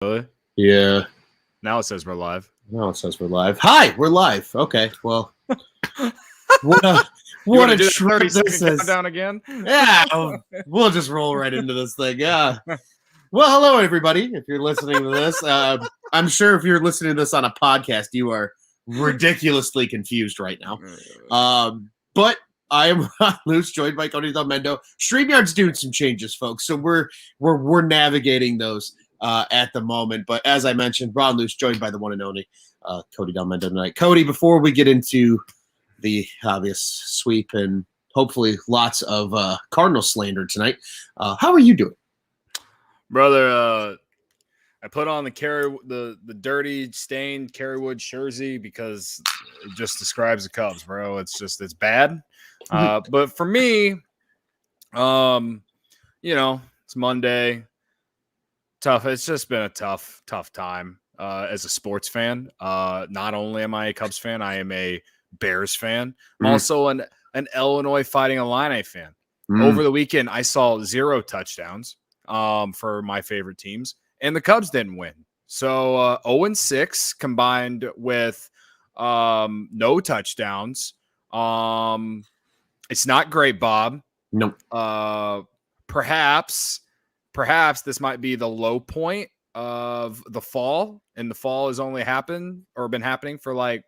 Really? Yeah. Now it says we're live. Now it says we're live. Hi, we're live. Okay, well, what You a want to do the trip 30 this second is. countdown again? Yeah, we'll just roll right into this thing. Yeah. Well, hello everybody. If you're listening to this, I'm sure if you're listening to this on a podcast, you are ridiculously confused right now. But I am Ron Luce, joined by Cody and Ron. StreamYard's doing some changes, folks, so we're navigating those at the moment. But as I mentioned, Ron Luce, joined by the one and only Cody Delmendo tonight. Cody, before we get into the obvious sweep and hopefully lots of Cardinal slander tonight, how are you doing? Brother, I put on the dirty stained Kerrywood jersey because it just describes the Cubs, bro. It's bad. But for me, it's Monday. Tough. It's just been a tough time as a sports fan. Not only am I a Cubs fan, I am a Bears fan. I'm also an Illinois Fighting Illini fan. Over the weekend, I saw 0 touchdowns for my favorite teams, and the Cubs didn't win. So 0-6 combined with no touchdowns. It's not great, Bob. Nope. Perhaps this might be the low point of the fall, and the fall has only been happening for like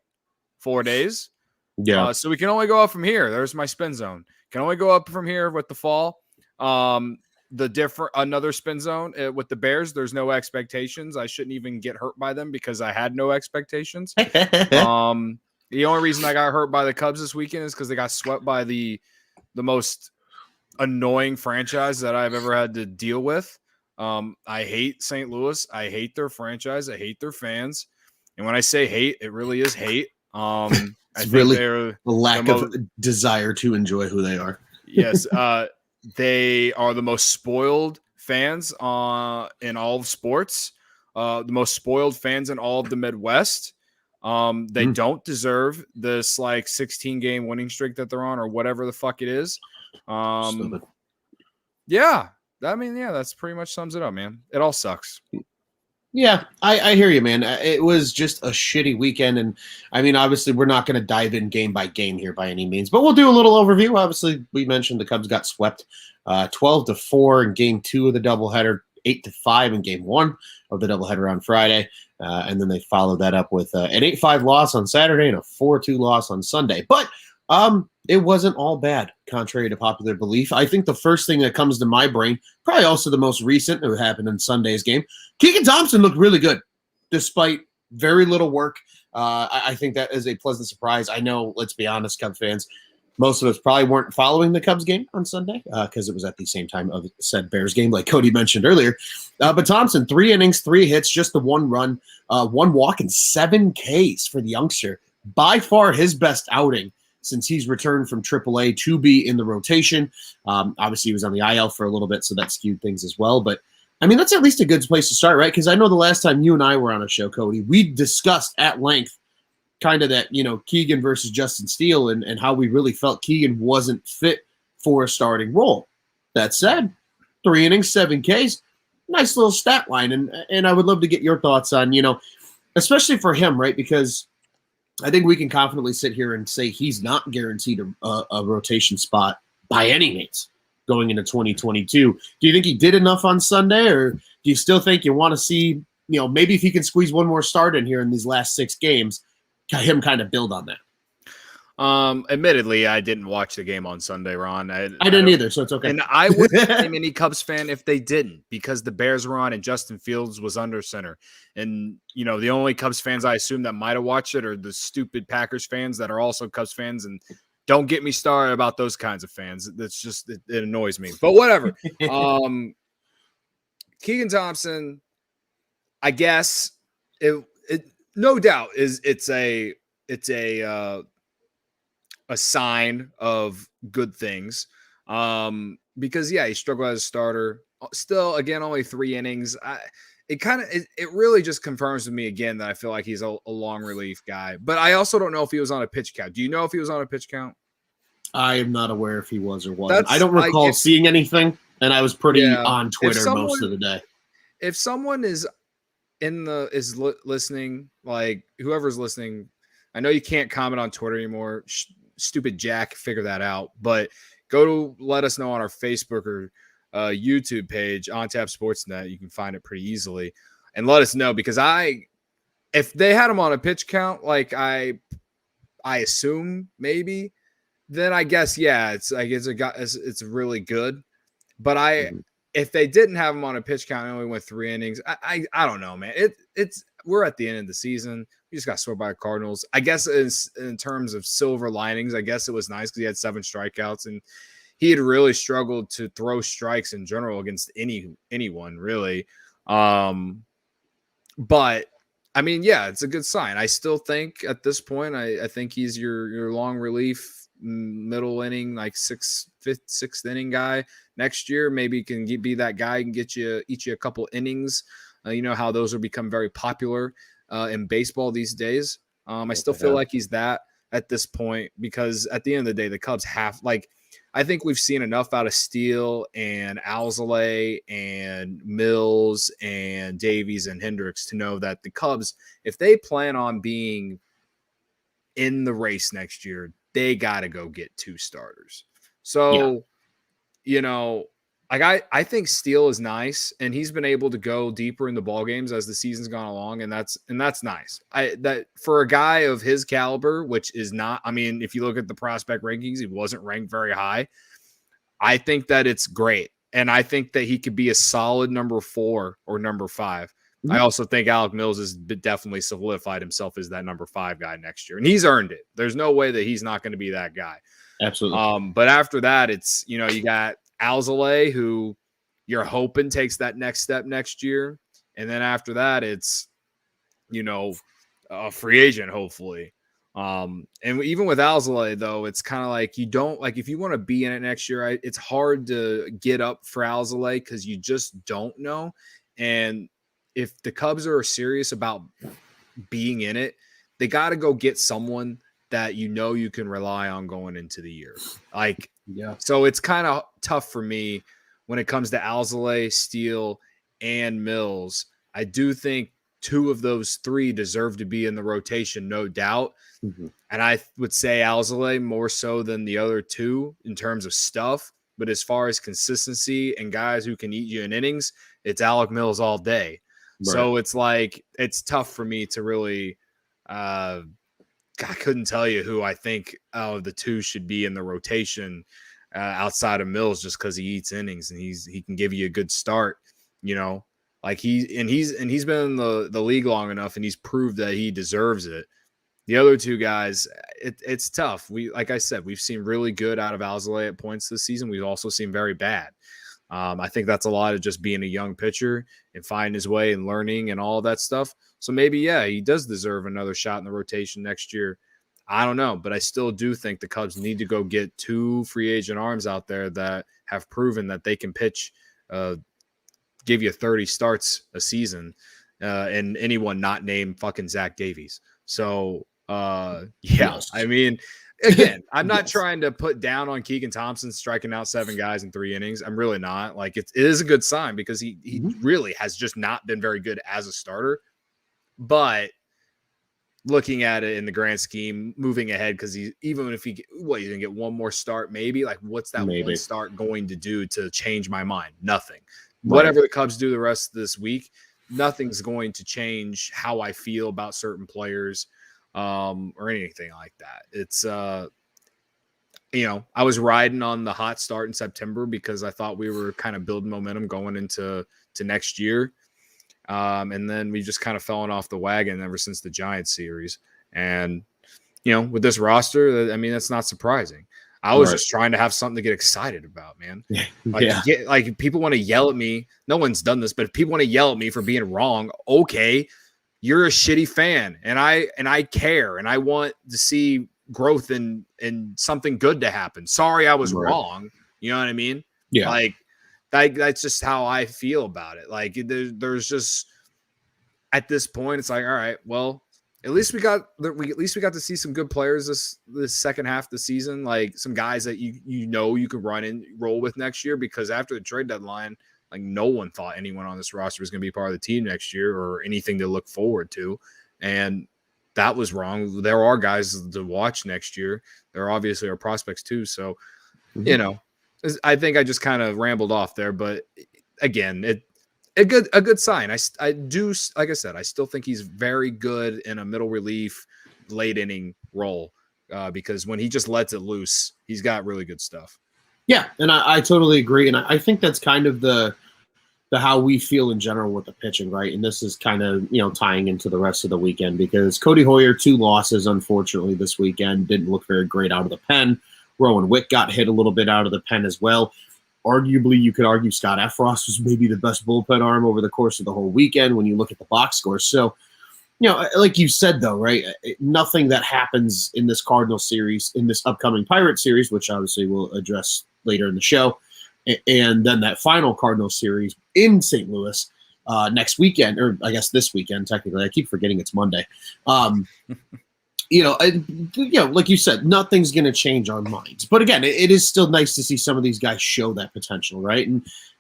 4 days. Yeah. So we can only go up from here. There's my spin zone. Can only go up from here with the fall. Another spin zone with the Bears. There's no expectations. I shouldn't even get hurt by them because I had no expectations. The only reason I got hurt by the Cubs this weekend is because they got swept by the most annoying franchise that I've ever had to deal with. I hate St. Louis. I hate their franchise. I hate their fans. And when I say hate, it really is hate. It's really a lack of desire to enjoy who they are. Yes. They are the most spoiled fans in all of sports. The most spoiled fans in all of the Midwest. They don't deserve this like 16-game winning streak that they're on, or whatever the fuck it is. Yeah. That's pretty much sums it up, man. It all sucks. Yeah, I hear you, man. It was just a shitty weekend. And I mean, obviously, we're not going to dive in game by game here by any means, but we'll do a little overview. Obviously, we mentioned the Cubs got swept 12-4 in game 2 of the doubleheader, 8-5 in game 1 of the doubleheader on Friday. And then they followed that up with an 8-5 loss on Saturday and a 4-2 loss on Sunday. But it wasn't all bad, contrary to popular belief. I think the first thing that comes to my brain, probably also the most recent, it happened in Sunday's game. Keegan Thompson looked really good, despite very little work. I think that is a pleasant surprise. I know, let's be honest, Cubs fans, most of us probably weren't following the Cubs game on Sunday because it was at the same time of said Bears game, like Cody mentioned earlier. But Thompson, 3 innings, 3 hits, just the 1 run, 1 walk, and 7 Ks for the youngster. By far his best outing since he's returned from AAA to be in the rotation. Obviously, he was on the IL for a little bit, so that skewed things as well. But, I mean, that's at least a good place to start, right? Because I know the last time you and I were on a show, Cody, we discussed at length kind of that, Keegan versus Justin Steele and how we really felt Keegan wasn't fit for a starting role. That said, 3 innings, 7 Ks, nice little stat line. And I would love to get your thoughts on, especially for him, right? Because I think we can confidently sit here and say he's not guaranteed a rotation spot by any means going into 2022. Do you think he did enough on Sunday, or do you still think you want to see, maybe if he can squeeze one more start in here in these last 6 games, him kind of build on that? Admittedly, I didn't watch the game on Sunday, Ron. I didn't either, so it's okay. And I wouldn't blame any Cubs fan if they didn't, because the Bears were on and Justin Fields was under center. And, the only Cubs fans I assume that might have watched it are the stupid Packers fans that are also Cubs fans. And don't get me started about those kinds of fans. That's just, it annoys me. But whatever. Keegan Thompson, I guess, it no doubt it's a sign of good things. Because he struggled as a starter. Still, again, only 3 innings. It really just confirms to me again that I feel like he's a long relief guy. But I also don't know if he was on a pitch count. Do you know if he was on a pitch count? I am not aware if he was or wasn't. I don't recall seeing anything, and I was pretty on Twitter most of the day. If someone is listening, like whoever's listening, I know you can't comment on Twitter anymore. Stupid Jack, figure that out. But go to let us know on our Facebook or YouTube page, On Tap Sportsnet. You can find it pretty easily, and let us know because if they had him on a pitch count, like I assume maybe, then I guess yeah, it's really good. But if they didn't have him on a pitch count and only went 3 innings, I don't know, man. We're at the end of the season. We just got swept by the Cardinals. I guess in terms of silver linings, I guess it was nice because he had 7 strikeouts and he had really struggled to throw strikes in general against anyone really. But I mean, yeah, it's a good sign. I still think at this point, I think he's your long relief, middle inning, like sixth inning guy. Next year, maybe he can be that guy and eat you a couple innings. You know how those will become very popular in baseball these days. I still feel like he's that at this point because at the end of the day, the Cubs I think we've seen enough out of Steele and Alzolay and Mills and Davies and Hendricks to know that the Cubs, if they plan on being in the race next year, they got to go get 2 starters. So, you know, like I think Steele is nice and he's been able to go deeper in the ball games as the season's gone along. And that's nice. That for a guy of his caliber, which is not, I mean, if you look at the prospect rankings, he wasn't ranked very high. I think that it's great. And I think that he could be a solid number 4 or number 5. Mm-hmm. I also think Alec Mills has definitely solidified himself as that number 5 guy next year. And he's earned it. There's no way that he's not going to be that guy. Absolutely. But after that, it's, you got Alzolay, who you're hoping takes that next step next year. And then after that, it's, a free agent, hopefully. And even with Alzolay, though, it's kind of like you don't like if you want to be in it next year, it's hard to get up for Alzolay because you just don't know. And if the Cubs are serious about being in it, they got to go get someone that you can rely on going into the year. So it's kind of tough for me when it comes to Alzolay, Steele, and Mills. I do think 2 of those 3 deserve to be in the rotation, no doubt. Mm-hmm. And I would say Alzolay more so than the other 2 in terms of stuff. But as far as consistency and guys who can eat you in innings, it's Alec Mills all day. Right. So it's like it's tough for me to really I couldn't tell you who I think of the 2 should be in the rotation outside of Mills just because he eats innings and he can give you a good start, like he's been in the league long enough and he's proved that he deserves it. The other 2 guys, it's tough. Like I said, we've seen really good out of Alzolay at points this season. We've also seen very bad. I think that's a lot of just being a young pitcher and finding his way and learning and all of that stuff. So maybe, yeah, he does deserve another shot in the rotation next year. I don't know, but I still do think the Cubs need to go get 2 free agent arms out there that have proven that they can pitch, give you 30 starts a season, and anyone not named fucking Zach Davies. So, yes. I mean, again, I'm not trying to put down on Keegan Thompson striking out 7 guys in 3 innings. I'm really not. Like, it is a good sign because he really has just not been very good as a starter. But looking at it in the grand scheme, moving ahead, because he's going to get 1 more start, maybe? Like, what's that 1 start going to do to change my mind? Nothing. Right. Whatever the Cubs do the rest of this week, nothing's going to change how I feel about certain players or anything like that. It's, I was riding on the hot start in September because I thought we were kind of building momentum going into next year. And then we just kind of fallen off the wagon ever since the Giants series. And, with this roster, I mean, that's not surprising. I was just trying to have something to get excited about, man. Like people want to yell at me. No one's done this, but if people want to yell at me for being wrong, okay, you're a shitty fan. And I care. And I want to see growth and something good to happen. Sorry, I was wrong. You know what I mean? Yeah. Like, that's just how I feel about it. Like there's just at this point, it's like, all right, well, at least we got to see some good players this second half of the season, like some guys that you can run and roll with next year. Because after the trade deadline, Like no one thought anyone on this roster was going to be part of the team next year or anything to look forward to. And that was wrong. There are guys to watch next year. There obviously are prospects too. So, I think I just kind of rambled off there, but again, a good sign. I do, like I said, I still think he's very good in a middle relief, late inning role because when he just lets it loose, he's got really good stuff. Yeah, and I totally agree, and I think that's kind of the how we feel in general with the pitching, right? And this is kind of tying into the rest of the weekend because Cody Hoyer 2 losses unfortunately this weekend, didn't look very great out of the pen. Rowan Wick got hit a little bit out of the pen as well. Arguably, you could argue Scott Effross was maybe the best bullpen arm over the course of the whole weekend when you look at the box score. So, like you said, though, right, nothing that happens in this Cardinal series, in this upcoming Pirate series, which obviously we'll address later in the show, and then that final Cardinal series in St. Louis next weekend, or I guess this weekend, technically. I keep forgetting it's Monday. Like you said, nothing's going to change our minds. But again, it is still nice to see some of these guys show that potential, right?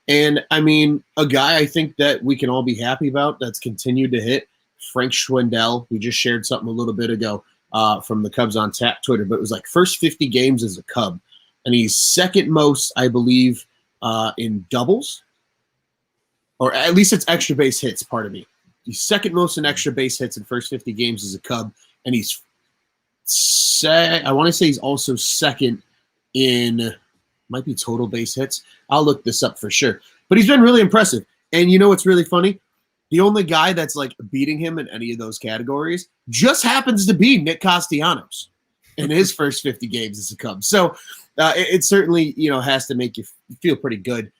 And I mean, a guy I think that we can all be happy about that's continued to hit, Frank Schwindel. We just shared something a little bit ago from the Cubs on Tap Twitter, but it was like first 50 games as a Cub. And he's second most, I believe, in doubles. Or at least it's extra base hits, pardon me. He's second most in extra base hits in first 50 games as a Cub. And he's I want to say he's also second in, might be total base hits. I'll look this up for sure. But he's been really impressive. And you know what's really funny? The only guy that's like beating him in any of those categories just happens to be Nick Castellanos in his first 50 games as a Cub. So it certainly, has to make you feel pretty good.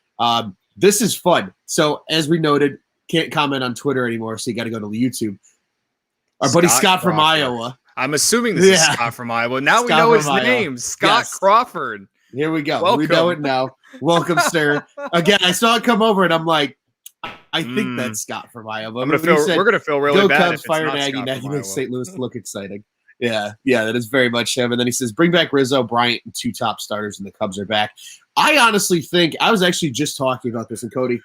This is fun. So as we noted, can't comment on Twitter anymore, so you got to go to YouTube. Our buddy Scott from Iowa. I'm assuming this is Scott from Iowa. Now we know his name, Scott Crawford. Here we go. Welcome. We know it now. Welcome, sir. Again, I saw it come over, and I'm like, I think that's Scott from Iowa. We're going to feel really Go bad Cubs, if it's fire not Nagy. Scott Nagy from makes Iowa. St. Louis look exciting. Yeah, that is very much him. And then he says, bring back Rizzo, Bryant, and 2 top starters, and the Cubs are back. I honestly think, I was actually just talking about this, and Cody,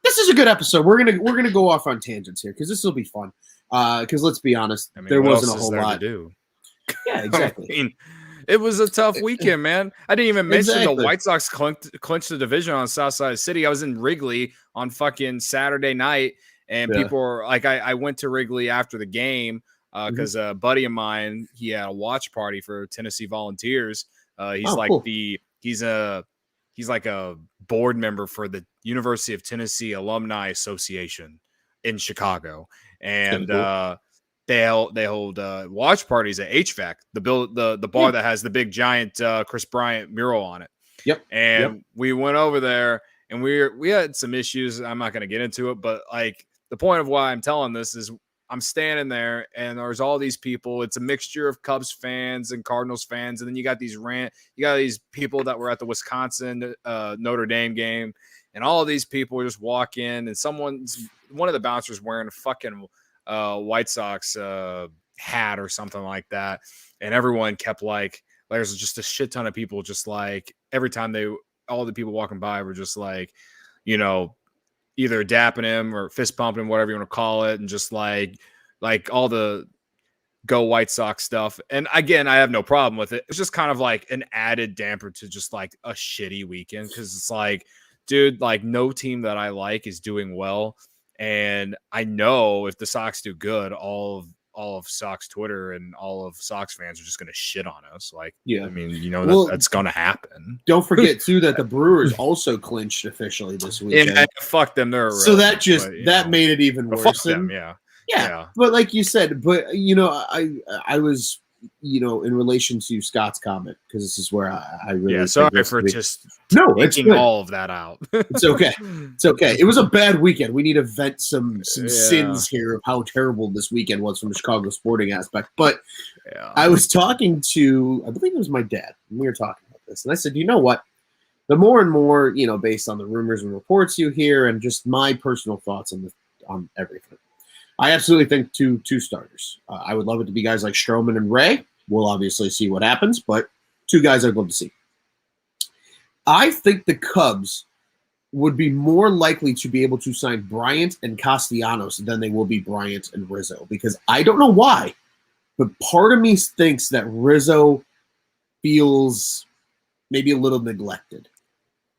this is a good episode. We're gonna go off on tangents here because this will be fun. Because let's be honest, there wasn't a whole lot to do. Yeah, exactly. I mean, it was a tough weekend, man. I didn't even mention Exactly. the White Sox clinched the division on South Side of the City. I was in Wrigley on fucking Saturday night, and people were like, I went to Wrigley after the game because a buddy of mine, he had a watch party for Tennessee Volunteers. He's cool. He's like a board member for the University of Tennessee Alumni Association in Chicago, and they hold watch parties at HVAC, the bar that has the big giant Chris Bryant mural on it. Yep. And we went over there, and we had some issues. I'm not going to get into it, but like the point of why I'm telling this is I'm standing there, and there's all these people. It's a mixture of Cubs fans and Cardinals fans, and then you got these people that were at the Wisconsin Notre Dame game, and all of these people just walk in, and one of the bouncers wearing a fucking White Sox hat or something like that, and everyone kept like there's just a shit ton of people just like every time all the people walking by were just like either dapping him or fist pumping him, whatever you want to call it, and just like all the go White Sox stuff. And again, I have no problem with it. It's just kind of like an added damper to just like a shitty weekend because it's like, dude, like no team that I like is doing well. And I know if the Sox do good, all of Sox Twitter and all of Sox fans are just going to shit on us. Like, I mean, that's going to happen. Don't forget too that the Brewers also clinched officially this weekend. And fuck them, they're so that made it even worse. Fuck them, yeah. But like you said, I was in relation to Scott's comment because this is where I really sorry for just taking all of that out. It's okay. It's okay. It was a bad weekend. We need to vent some sins here of how terrible this weekend was from the Chicago sporting aspect. But I was talking to, I believe it was my dad, and we were talking about this, and I said, you know what? The more and more, based on the rumors and reports you hear, and just my personal thoughts on everything, I absolutely think two starters. I would love it to be guys like Stroman and Ray. We'll obviously see what happens, but 2 guys I'd love to see. I think the Cubs would be more likely to be able to sign Bryant and Castellanos than they will be Bryant and Rizzo, because I don't know why, but part of me thinks that Rizzo feels maybe a little neglected.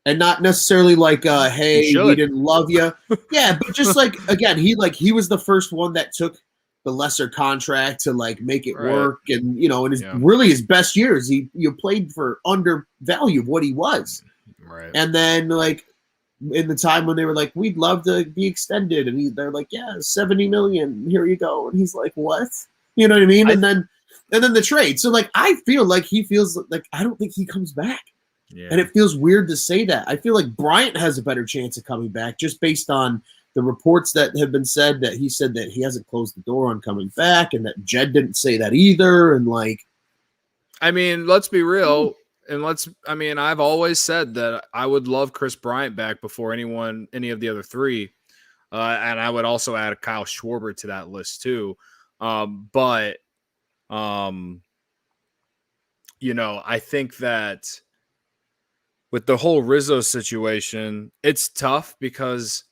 And not necessarily like, hey, we didn't love you. Yeah, but just like, again, he was the first one that took the lesser contract to like make it work, and in really his best years, you played for undervalue of what he was. Right. And then like in the time when they were like, we'd love to be extended, and they're like, yeah, 70 million, here you go, and he's like, what? You know what I mean? And then the trade. So like I feel like he feels like I don't think he comes back. Yeah. And it feels weird to say that. I feel like Bryant has a better chance of coming back just based on the reports that have been said, that he said that he hasn't closed the door on coming back, and that Jed didn't say that either. And like, I mean, let's be real. And I've always said that I would love Chris Bryant back before any of the other three. And I would also add Kyle Schwarber to that list too. I think that with the whole Rizzo situation, it's tough because,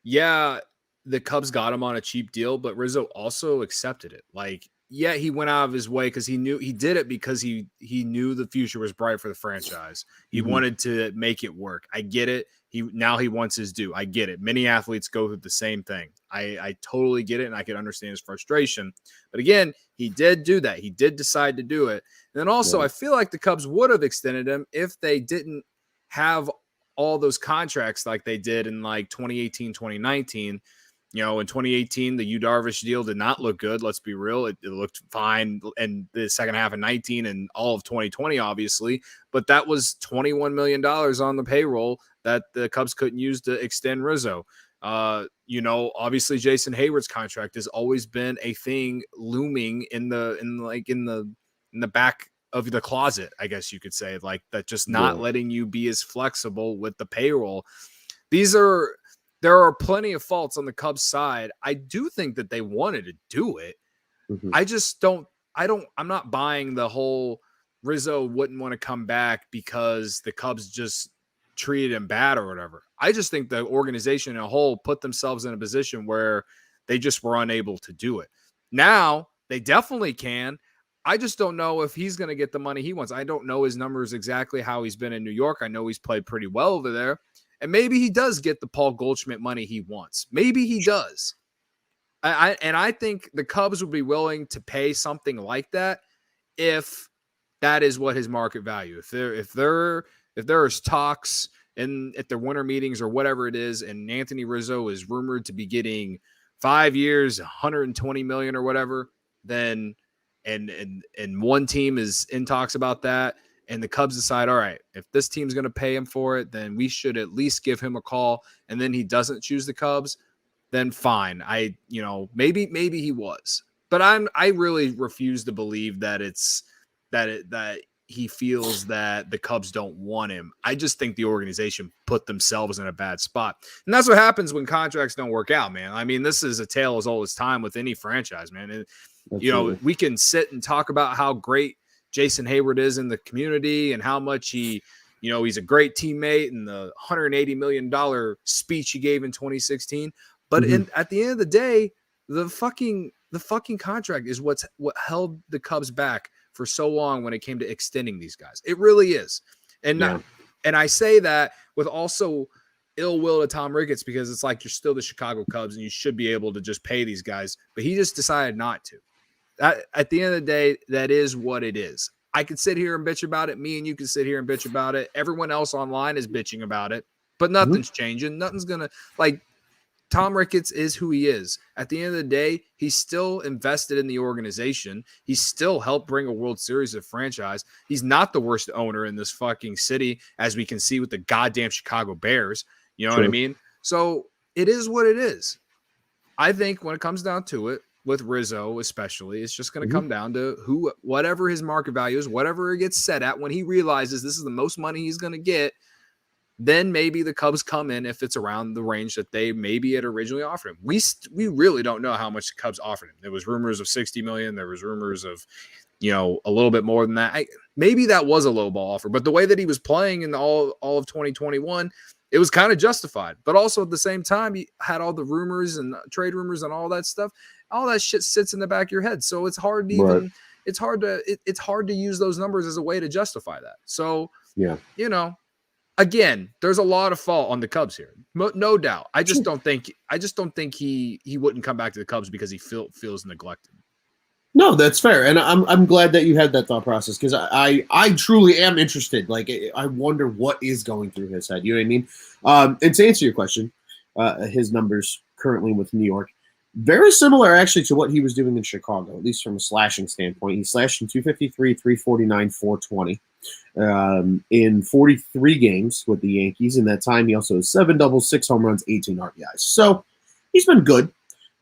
yeah, the Cubs got him on a cheap deal, but Rizzo also accepted it. Like, yeah, he went out of his way because he did it because he knew the future was bright for the franchise. He wanted to make it work. I get it. He wants his due. I get it. Many athletes go through the same thing. I totally get it, and I can understand his frustration. But again, he did do that. He did decide to do it. And then also, I feel like the Cubs would have extended him if they didn't have all those contracts like they did in like 2018, 2019. In 2018, the Yu Darvish deal did not look good. Let's be real. It looked fine in the second half of 19 and all of 2020, obviously. But that was $21 million on the payroll that the Cubs couldn't use to extend Rizzo. Obviously Jason Hayward's contract has always been a thing looming in the back of the closet, I guess you could say, like that, just not letting you be as flexible with the payroll. There are plenty of faults on the Cubs side. I do think that they wanted to do it. I just I'm not buying the whole Rizzo wouldn't want to come back because the Cubs just treated him bad or whatever. I just think the organization in a whole put themselves in a position where they just were unable to do it. Now they definitely can. I just don't know if he's going to get the money he wants. I don't know his numbers exactly, how he's been in New York. I know he's played pretty well over there. And maybe he does get the Paul Goldschmidt money he wants. Maybe he does. I think the Cubs would be willing to pay something like that if that is what his market value. If there is talks at their winter meetings or whatever it is, and Anthony Rizzo is rumored to be getting 5 years, $120 million or whatever, then and one team is in talks about that, and the Cubs decide, all right, if this team's going to pay him for it, then we should at least give him a call. And then he doesn't choose the Cubs, then fine. Maybe he was, but I really refuse to believe that that he feels that the Cubs don't want him. I just think the organization put themselves in a bad spot. And that's what happens when contracts don't work out, man. I mean, this is a tale as old as time with any franchise, man. We can sit and talk about how great Jason Hayward is in the community and how much he's a great teammate, and the $180 million speech he gave in 2016. But at the end of the day, the fucking contract is what held the Cubs back for so long when it came to extending these guys. It really is. And I say that with also ill will to Tom Ricketts, because it's like, you're still the Chicago Cubs and you should be able to just pay these guys, but he just decided not to. At the end of the day, that is what it is. I could sit here and bitch about it. Me and you can sit here and bitch about it. Everyone else online is bitching about it, but nothing's changing. Nothing's going to, like, Tom Ricketts is who he is. At the end of the day, he's still invested in the organization. He still helped bring a World Series to the franchise. He's not the worst owner in this fucking city, as we can see with the goddamn Chicago Bears. You know what I mean? So it is what it is. I think when it comes down to it, with Rizzo especially, it's just going to come down to whatever his market value is, whatever it gets set at. When he realizes this is the most money he's going to get, then maybe the Cubs come in if it's around the range that they maybe had originally offered him. We really don't know how much the Cubs offered him. There was rumors of $60 million. There was rumors of, a little bit more than that. Maybe that was a low ball offer, but the way that he was playing in all of 2021, it was kind of justified. But also at the same time, you had all the rumors and trade rumors and all that stuff. All that shit sits in the back of your head. So it's hard to even it's hard to use those numbers as a way to justify that. So again, there's a lot of fault on the Cubs here, no doubt. I just don't think he wouldn't come back to the Cubs because he feels neglected. No, that's fair, and I'm glad that you had that thought process because I truly am interested. Like, I wonder what is going through his head. You know what I mean? And to answer your question, his numbers currently with New York, very similar actually to what he was doing in Chicago, at least from a slashing standpoint. He slashed in 253, 349, 420 in 43 games with the Yankees. In that time, he also has 7 doubles, 6 home runs, 18 RBIs. So he's been good.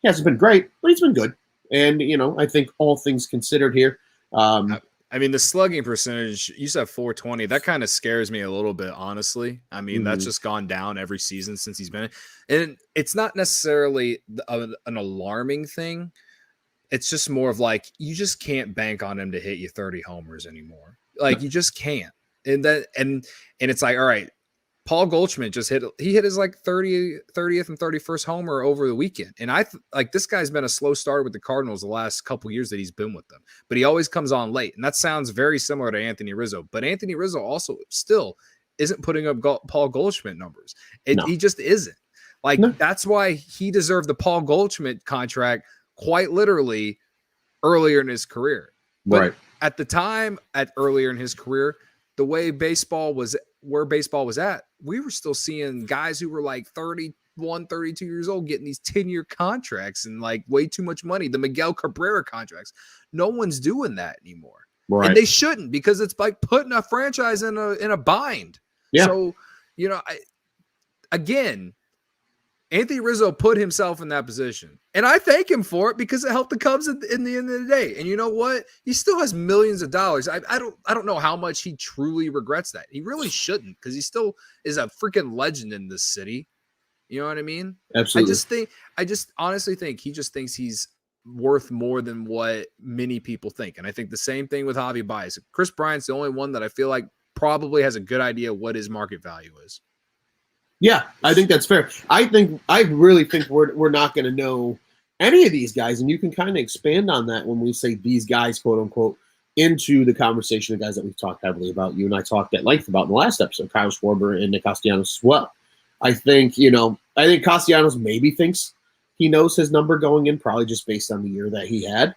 He hasn't been great, but he's been good. And, I think all things considered here. I mean, the slugging percentage, you said 420. That kind of scares me a little bit, honestly. I mean, that's just gone down every season since he's been. And it's not necessarily an alarming thing. It's just more of like, you just can't bank on him to hit you 30 homers anymore. Like, you just can't. And it's like, all right, Paul Goldschmidt just hit his like 30th and 31st homer over the weekend. And this guy's been a slow starter with the Cardinals the last couple years that he's been with them, but he always comes on late. And that sounds very similar to Anthony Rizzo, but Anthony Rizzo also still isn't putting up Paul Goldschmidt numbers. He just isn't. That's why he deserved the Paul Goldschmidt contract quite literally earlier in his career. But at the time, earlier in his career, the way where baseball was at, we were still seeing guys who were like 31, 32 years old getting these 10-year contracts and like way too much money. The Miguel Cabrera contracts. No one's doing that anymore. Right. And they shouldn't, because it's like putting a franchise in a bind. Yeah. So, again, Anthony Rizzo put himself in that position. And I thank him for it because it helped the Cubs in the end of the day. And you know what? He still has millions of dollars. I don't know how much he truly regrets that. He really shouldn't, because he still is a freaking legend in this city. You know what I mean? Absolutely. I just honestly think he just thinks he's worth more than what many people think. And I think the same thing with Javi Baez. Chris Bryant's the only one that I feel like probably has a good idea what his market value is. Yeah, I think that's fair. I really think we're not going to know any of these guys, and you can kind of expand on that when we say these guys, quote unquote, into the conversation of guys that we've talked heavily about. You and I talked at length about in the last episode, Kyle Schwarber and Nick Castellanos as well. I think Castellanos maybe thinks he knows his number going in, probably just based on the year that he had.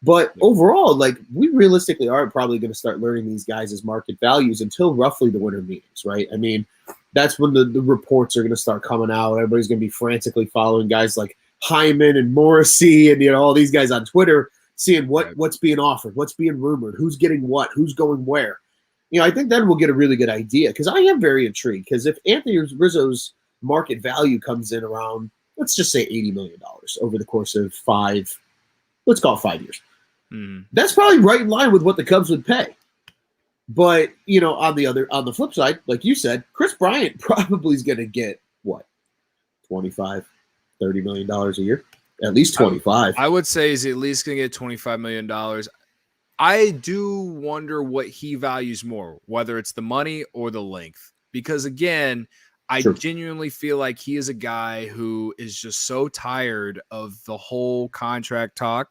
But overall, we realistically aren't probably going to start learning these guys' market values until roughly the winter meetings, right? I mean, that's when the reports are going to start coming out. Everybody's going to be frantically following guys like Hyman and Morrissey and all these guys on Twitter, seeing what's being offered, what's being rumored, who's getting what, who's going where. I think then we'll get a really good idea, because I am very intrigued, because if Anthony Rizzo's market value comes in around, let's just say $80 million over the course of 5 years. That's probably right in line with what the Cubs would pay. But, on the flip side, like you said, Chris Bryant probably is going to get what, $25, $30 million a year? At least 25. I would say he's at least going to get $25 million. I do wonder what he values more, whether it's the money or the length. Because again, I genuinely feel like he is a guy who is just so tired of the whole contract talk,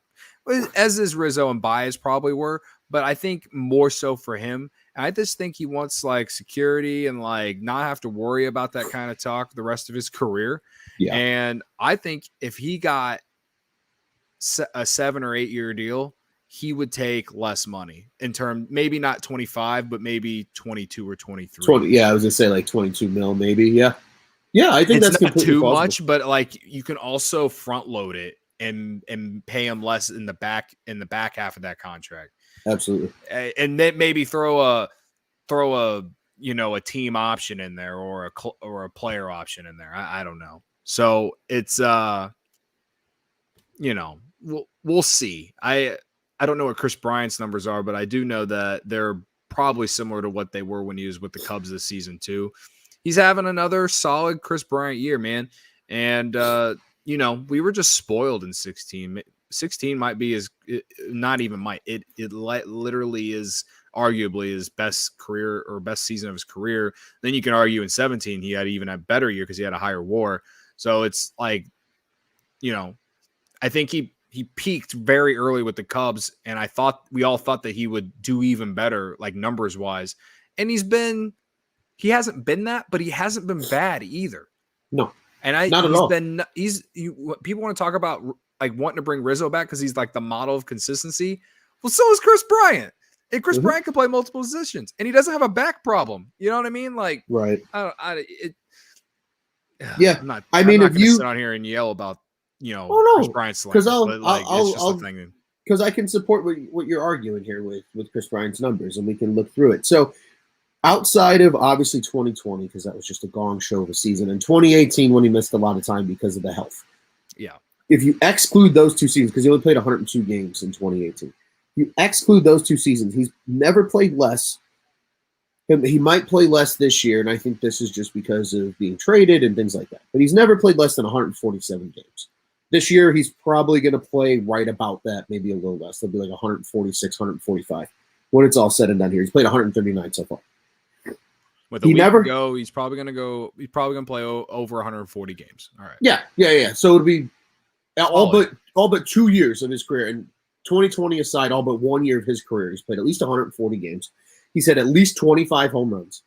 as is Rizzo and Baez probably were, but I think more so for him. And I just think he wants security and not have to worry about that kind of talk the rest of his career. Yeah. And I think if he got a 7 or 8 year deal, he would take less money in term, maybe not 25, but maybe 22 or 23. 20, yeah, I was gonna say 22 mil, maybe. Yeah, I think it's that's not too possible. much, but you can also front load it and pay him less in the back half of that contract. Absolutely, and then maybe throw a a team option in there or a player option in there. I don't know. So it's we'll see. I don't know what Chris Bryant's numbers are, but I do know that they're probably similar to what they were when he was with the Cubs this season too. He's having another solid Chris Bryant year, man. And we were just spoiled in 16. 16 might be not even might. It literally is arguably his best career or best season of his career. Then you can argue in 17 he had even a better year because he had a higher WAR. So it's like, I think he peaked very early with the Cubs, and we all thought that he would do even better, like numbers wise. And he hasn't been that, but he hasn't been bad either. No, and not at all. People want to talk about like wanting to bring Rizzo back because he's like the model of consistency. Well, so is Chris Bryant. And Chris Bryant can play multiple positions, and he doesn't have a back problem. You know what I mean? Like, right? Yeah, I'm not going to sit on here and yell about Chris Bryant's because it's just a thing. Because I can support what you're arguing here with Chris Bryant's numbers, and we can look through it. So outside of obviously 2020, because that was just a gong show of a season, and 2018 when he missed a lot of time because of the health. Yeah. If you exclude those 2 seasons, because he only played 102 games in 2018, you exclude those 2 seasons, he's never played less. He might play less this year, and I think this is just because of being traded and things like that. But he's never played less than 147 games. This year, he's probably going to play right about that, maybe a little less. They'll be like 146, 145 when it's all said and done here. He's played 139 so far. With a week ago, he's probably going to play over 140 games. All right. Yeah. So it'll be all but 2 years of his career, and 2020 aside, all but 1 year of his career, he's played at least 140 games. He's had at least 25 home runs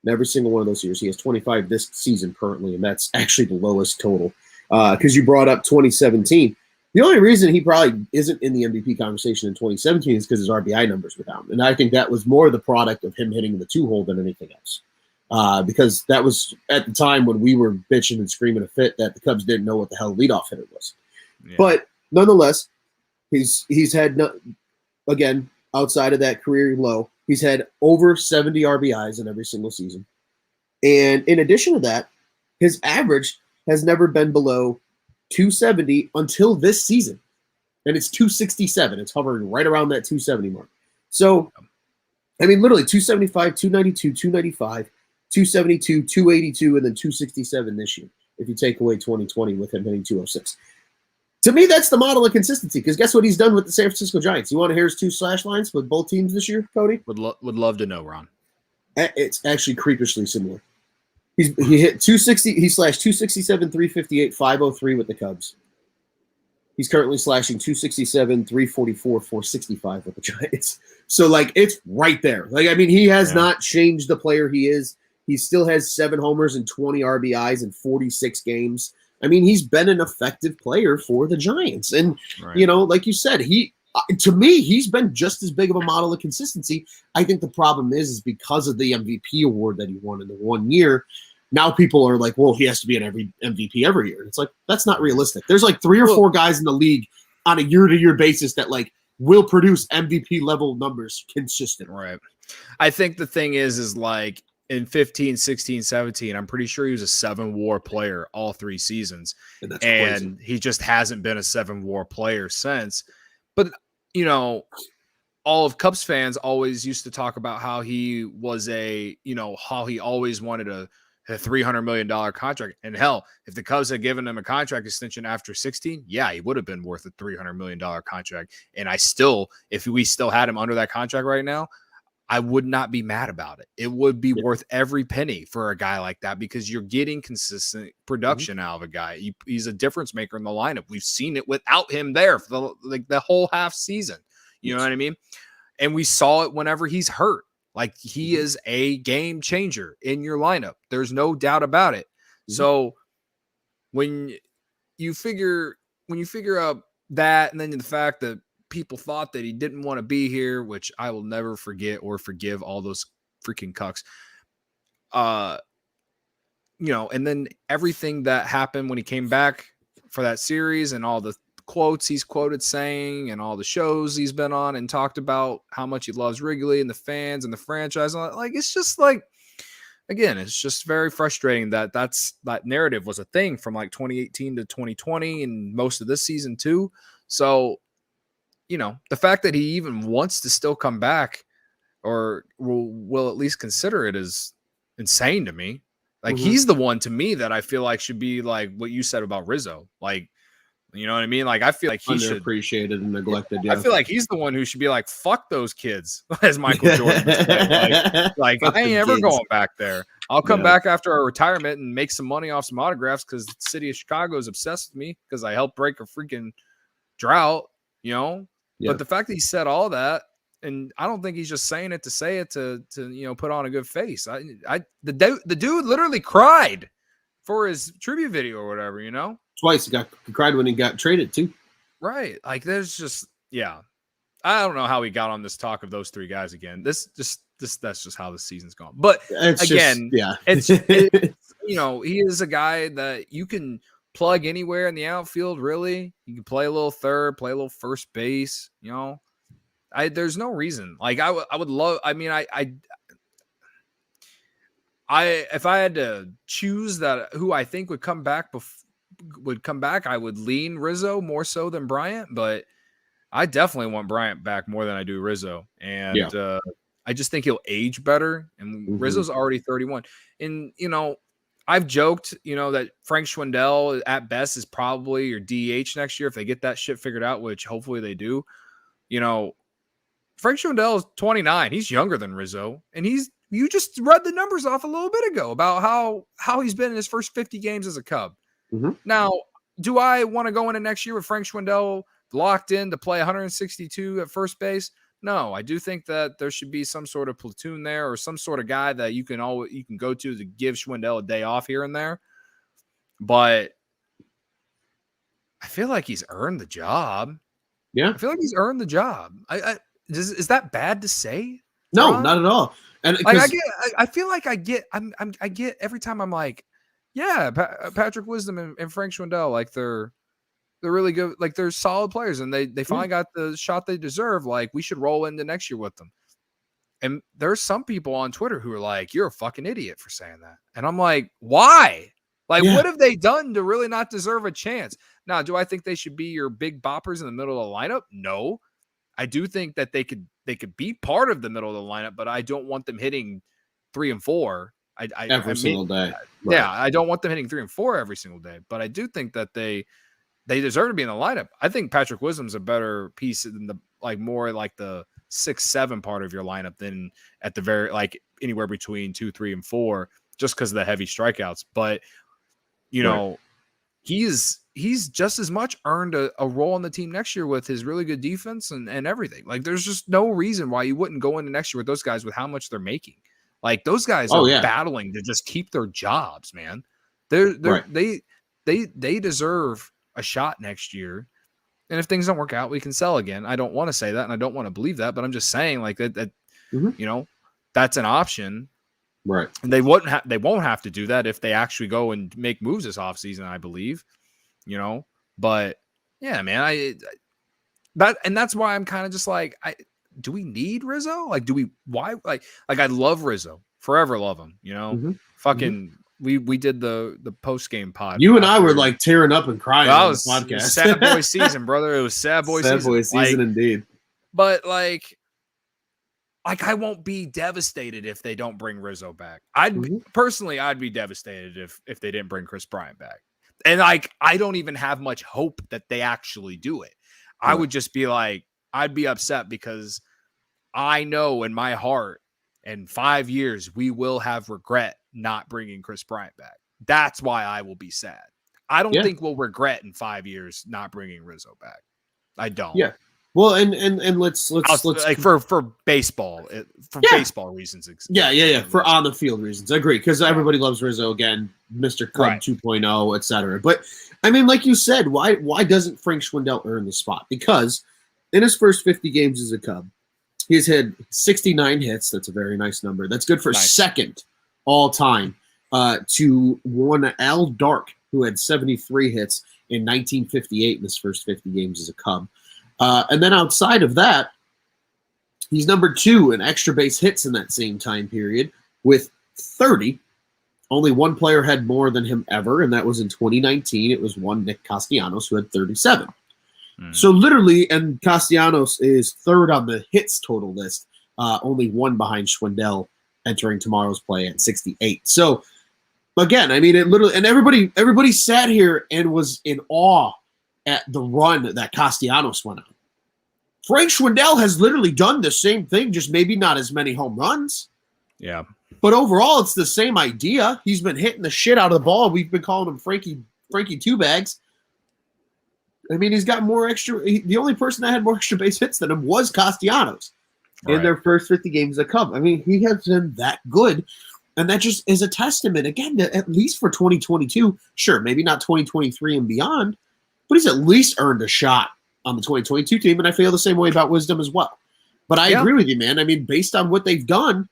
in every single one of those years. He has 25 this season currently, and that's actually the lowest total. Because you brought up 2017. The only reason he probably isn't in the MVP conversation in 2017 is because his RBI numbers were down. And I think that was more the product of him hitting the 2-hole than anything else. Because that was at the time when we were bitching and screaming a fit that the Cubs didn't know what the hell leadoff hitter was. Yeah. But nonetheless, he's had, again, outside of that career low, he's had over 70 RBIs in every single season. And in addition to that, his average has never been below 270 until this season. And it's 267. It's hovering right around that 270 mark. So, I mean, literally 275, 292, 295, 272, 282, and then 267 this year, if you take away 2020 with him hitting 206. To me, that's the model of consistency, because guess what he's done with the San Francisco Giants? You want to hear his 2 slash lines with both teams this year, Cody? Would love to know, Ron. It's actually creepishly similar. He hit 260. He slashed 267, 358, 503 with the Cubs. He's currently slashing 267, 344, 465 with the Giants. So, like, it's right there. Like, I mean, he has not changed the player he is. He still has 7 homers and 20 RBIs in 46 games. I mean, he's been an effective player for the Giants. And, like you said, to me, he's been just as big of a model of consistency. I think the problem is because of the MVP award that he won in the 1 year, now people are like, well, he has to be an every MVP every year. It's like, that's not realistic. There's like 3 or 4 guys in the league on a year-to-year basis that like will produce MVP level numbers consistently. Right. I think the thing is like in 15, 16, 17, I'm pretty sure he was a 7 WAR player all 3 seasons. And he just hasn't been a 7 WAR player since. But, all of Cubs fans always used to talk about how he was how he always wanted a $300 million contract. And hell, if the Cubs had given him a contract extension after 16, yeah, he would have been worth a $300 million contract. And if we still had him under that contract right now, I would not be mad about it. It would be worth every penny for a guy like that, because you're getting consistent production out of a guy. He's a difference maker in the lineup. We've seen it without him there for the whole half season. You know what I mean? And we saw it whenever he's hurt. Like, he is a game changer in your lineup. There's no doubt about it. So when you figure out that, and then the fact that people thought that he didn't want to be here, which I will never forget or forgive all those freaking cucks. And then everything that happened when he came back for that series and all the quotes he's quoted saying and all the shows he's been on and talked about how much he loves Wrigley and the fans and the franchise. Like, it's just like, again, it's just very frustrating that that narrative was a thing from like 2018 to 2020 and most of this season too. So, the fact that he even wants to still come back or will at least consider it is insane to me. Like he's the one to me that I feel like should be like what you said about Rizzo. Like, you know what I mean? Like I feel like he should underappreciated and neglected. I feel like he's the one who should be like, fuck those kids, as Michael Jordan would say. Like I ain't ever going back there. I'll come back after our retirement and make some money off some autographs because the city of Chicago is obsessed with me because I helped break a freaking drought, you know? Yeah. But the fact that he said all that, and I don't think he's just saying it to say it to put on a good face. The dude literally cried for his tribute video or whatever, you know? Twice he cried when he got traded too. Right. Like there's just I don't know how he got on this talk of those three guys again. That's just how the season's gone. But again, it's he is a guy that you can plug anywhere in the outfield, really. You can play a little third, play a little first base, you know. There's no reason. Like I would love. I mean, if I had to choose that who I think would come back, I would lean Rizzo more so than Bryant. But I definitely want Bryant back more than I do Rizzo, and I just think he'll age better. And Rizzo's already 31, and I've joked, that Frank Schwindel at best is probably your DH next year if they get that shit figured out, which hopefully they do. Frank Schwindel is 29. He's younger than Rizzo. And you just read the numbers off a little bit ago about how he's been in his first 50 games as a Cub. Now, do I want to go into next year with Frank Schwindel locked in to play 162 at first base? No, I do think that there should be some sort of platoon there or some sort of guy that you can go to give Schwindel a day off here and there. But I feel like he's earned the job. Yeah. I feel like he's earned the job. Is that bad to say? No, Ron? not at all. And I feel like I get every time I'm like, yeah, Patrick Wisdom and Frank Schwindel, like they're really good. Like they're solid players and they finally got the shot they deserve. Like we should roll into next year with them. And there's some people on Twitter who are like, you're a fucking idiot for saying that. And I'm like, why? Like, what have they done to really not deserve a chance? Now, do I think they should be your big boppers in the middle of the lineup? No. I do think that they could be part of the middle of the lineup, but I don't want them hitting 3 and 4 every single day. Right. Yeah, I don't want them hitting 3 and 4 every single day, but I do think that they deserve to be in the lineup. I think Patrick Wisdom's a better piece than more like the 6-7 part of your lineup than at the very anywhere between 2, 3, and 4, just because of the heavy strikeouts. But he's just as much earned a role on the team next year with his really good defense and everything. Like there's just no reason why you wouldn't go into next year with those guys with how much they're making. Like those guys are battling to just keep their jobs, man. They deserve a shot next year. And if things don't work out, we can sell again. I don't want to say that and I don't want to believe that, but I'm just saying like that that's an option. Right. And they won't have to do that if they actually go and make moves this offseason, I believe. But yeah, man, that's why I'm kind of just like, do we need Rizzo? Like, why? Like I love Rizzo, forever love him, fucking, we did the post-game pod. You and I were like tearing up and crying on the podcast. Sad boy season, brother. It was sad boy season. Sad boy season indeed. But like I won't be devastated if they don't bring Rizzo back. I'd be devastated if they didn't bring Chris Bryant back. And I don't even have much hope that they actually do it. I would just be like, I'd be upset because I know in my heart in 5 years, we will have regret not bringing Chris Bryant back. That's why I will be sad. I don't think we'll regret in 5 years not bringing Rizzo back. I don't. Yeah. Well, and let's like for baseball, baseball reasons. For on the field reasons, I agree because everybody loves Rizzo again, Mr. Cub 2.0, etc. But I mean, like you said, why doesn't Frank Schwindel earn the spot? Because in his first 50 games as a Cub, he's had 69 hits. That's a very nice number. That's good for second all time to one Al Dark, who had 73 hits in 1958 in his first 50 games as a Cub. And then outside of that, he's number 2 in extra base hits in that same time period with 30. Only one player had more than him ever, and that was in 2019. It was one Nick Castellanos who had 37. So literally, and Castellanos is third on the hits total list, only one behind Schwindel entering tomorrow's play at 68. So Again, I mean, it literally, and everybody sat here and was in awe at the run that Castellanos went on. Frank Schwindel has literally done the same thing, just maybe not as many home runs. Yeah. But overall, it's the same idea. He's been hitting the shit out of the ball. We've been calling him Frankie Two Bags. I mean, he's got more extra. The only person that had more extra base hits than him was Castellanos in their first 50 games of Cub. I mean, he has been that good. And that just is a testament, again, to, at least for 2022. Sure, maybe not 2023 and beyond, but he's at least earned a shot on the 2022 team. And I feel the same way about Wisdom as well. But I agree with you, man. I mean, based on what they've done,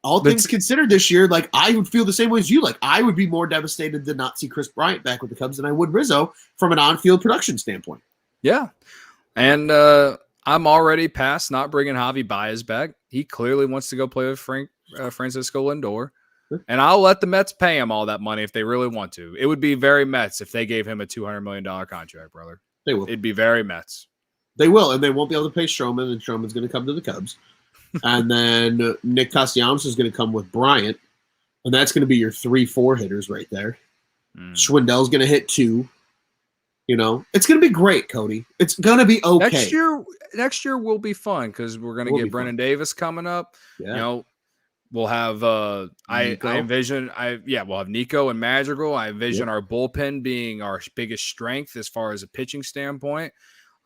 all things considered this year, like, I would feel the same way as you. Like, I would be more devastated to not see Chris Bryant back with the Cubs than I would Rizzo from an on-field production standpoint. Yeah. And I'm already past not bringing Javi Baez back. He clearly wants to go play with Francisco Lindor. And I'll let the Mets pay him all that money if they really want to. It would be very Mets if they gave him a $200 million contract, brother. They will. It'd be very Mets. They will, and they won't be able to pay Stroman, and Stroman's going to come to the Cubs. And then Nick Castellanos is going to come with Bryant, and that's going to be your 3-4 hitters right there. Schwindel's going to hit 2. You know, it's going to be great, Cody. It's going to be okay. Next year will be fun because we're going to get Brennan Davis coming up. Yeah. You know, we'll have we'll have Nico and Madrigal. I envision our bullpen being our biggest strength as far as a pitching standpoint.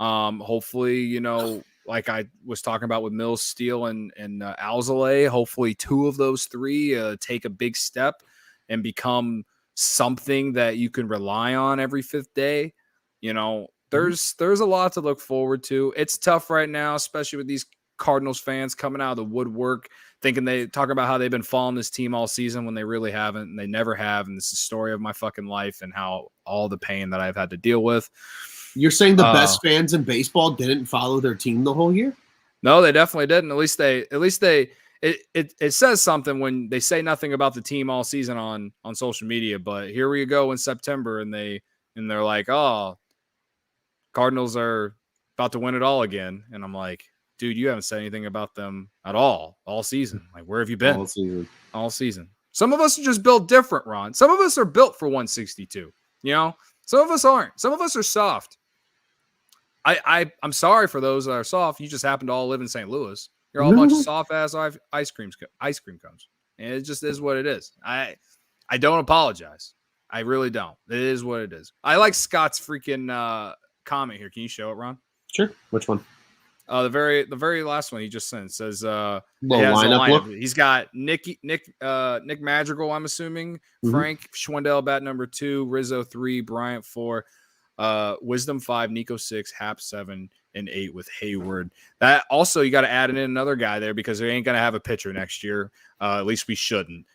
Hopefully, you know, like I was talking about with Mills, Steele, and Alzolay, hopefully 2 of those 3 take a big step and become something that you can rely on every 5th day. You know, there's a lot to look forward to. It's tough right now, especially with these Cardinals fans coming out of the woodwork, thinking they talk about how they've been following this team all season when they really haven't, and they never have. And this is the story of my fucking life and how all the pain that I've had to deal with. You're saying the best fans in baseball didn't follow their team the whole year? No, they definitely didn't. It says something when they say nothing about the team all season on social media, but here we go in September and they're like, oh, Cardinals are about to win it all again. And I'm like, dude, you haven't said anything about them at all season. Like, where have you been? All season. Some of us are just built different, Ron. Some of us are built for 162. You know, some of us aren't. Some of us are soft. I'm sorry for those that are soft. You just happen to all live in St. Louis. You're all a bunch of soft ass ice cream cones. And it just is what it is. I don't apologize. I really don't. It is what it is. I like Scott's freaking comment here. Can you show it, Ron? Sure. Which one? The very last one he just sent says lineup. He's got Nick Madrigal, I'm assuming, Frank Schwindel bat number 2, Rizzo 3, Bryant 4, Wisdom 5, Nico 6, Hap 7, and 8 with Hayward. That also, you got to add in another guy there because they ain't gonna have a pitcher next year. At least we shouldn't.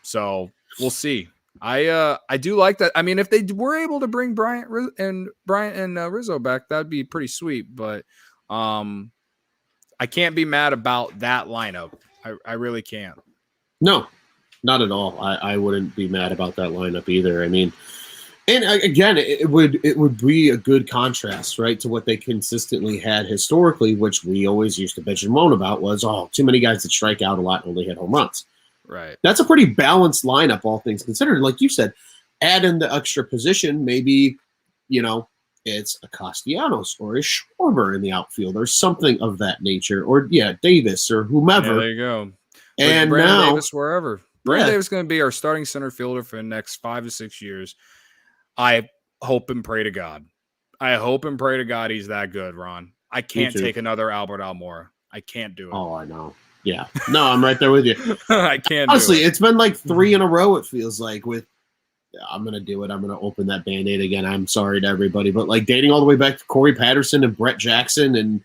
So we'll see. I do like that. I mean, if they were able to bring Bryant and Rizzo back, that'd be pretty sweet. But I can't be mad about that lineup. I really can't. No, not at all. I wouldn't be mad about that lineup either. I mean, and again, it would be a good contrast, right, to what they consistently had historically, which we always used to bitch and moan about was, too many guys that strike out a lot and only hit home runs. Right. That's a pretty balanced lineup, all things considered. Like you said, add in the extra position, maybe, you know, it's a Castellanos or a Schwarber in the outfield or something of that nature, or Davis or whomever. Yeah, there you go. And Brandon now Davis, wherever. Brandon Davis is going to be our starting center fielder for the next 5 to 6 years. I hope and pray to God. He's that good, Ron. I can't take another Albert Almora. I can't do it. Oh, I know. Yeah. No, I'm right there with you. I can't. Honestly, it's been like 3 in a row, it feels like, with I'm going to do it. I'm going to open that Band-Aid again. I'm sorry to everybody. But, like, dating all the way back to Corey Patterson and Brett Jackson and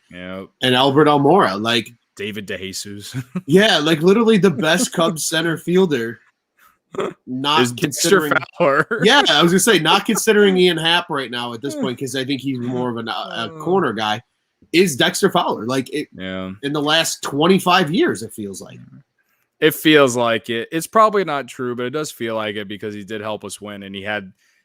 Albert Almora. Like, David DeJesus. Yeah, like, literally the best Cubs center fielder. Not considering Fowler. Yeah, I was going to say, not considering Ian Happ right now at this point, because I think he's more of a corner guy, is Dexter Fowler. Like, in the last 25 years, it feels like. It feels like it. It's probably not true, but it does feel like it because he did help us win, and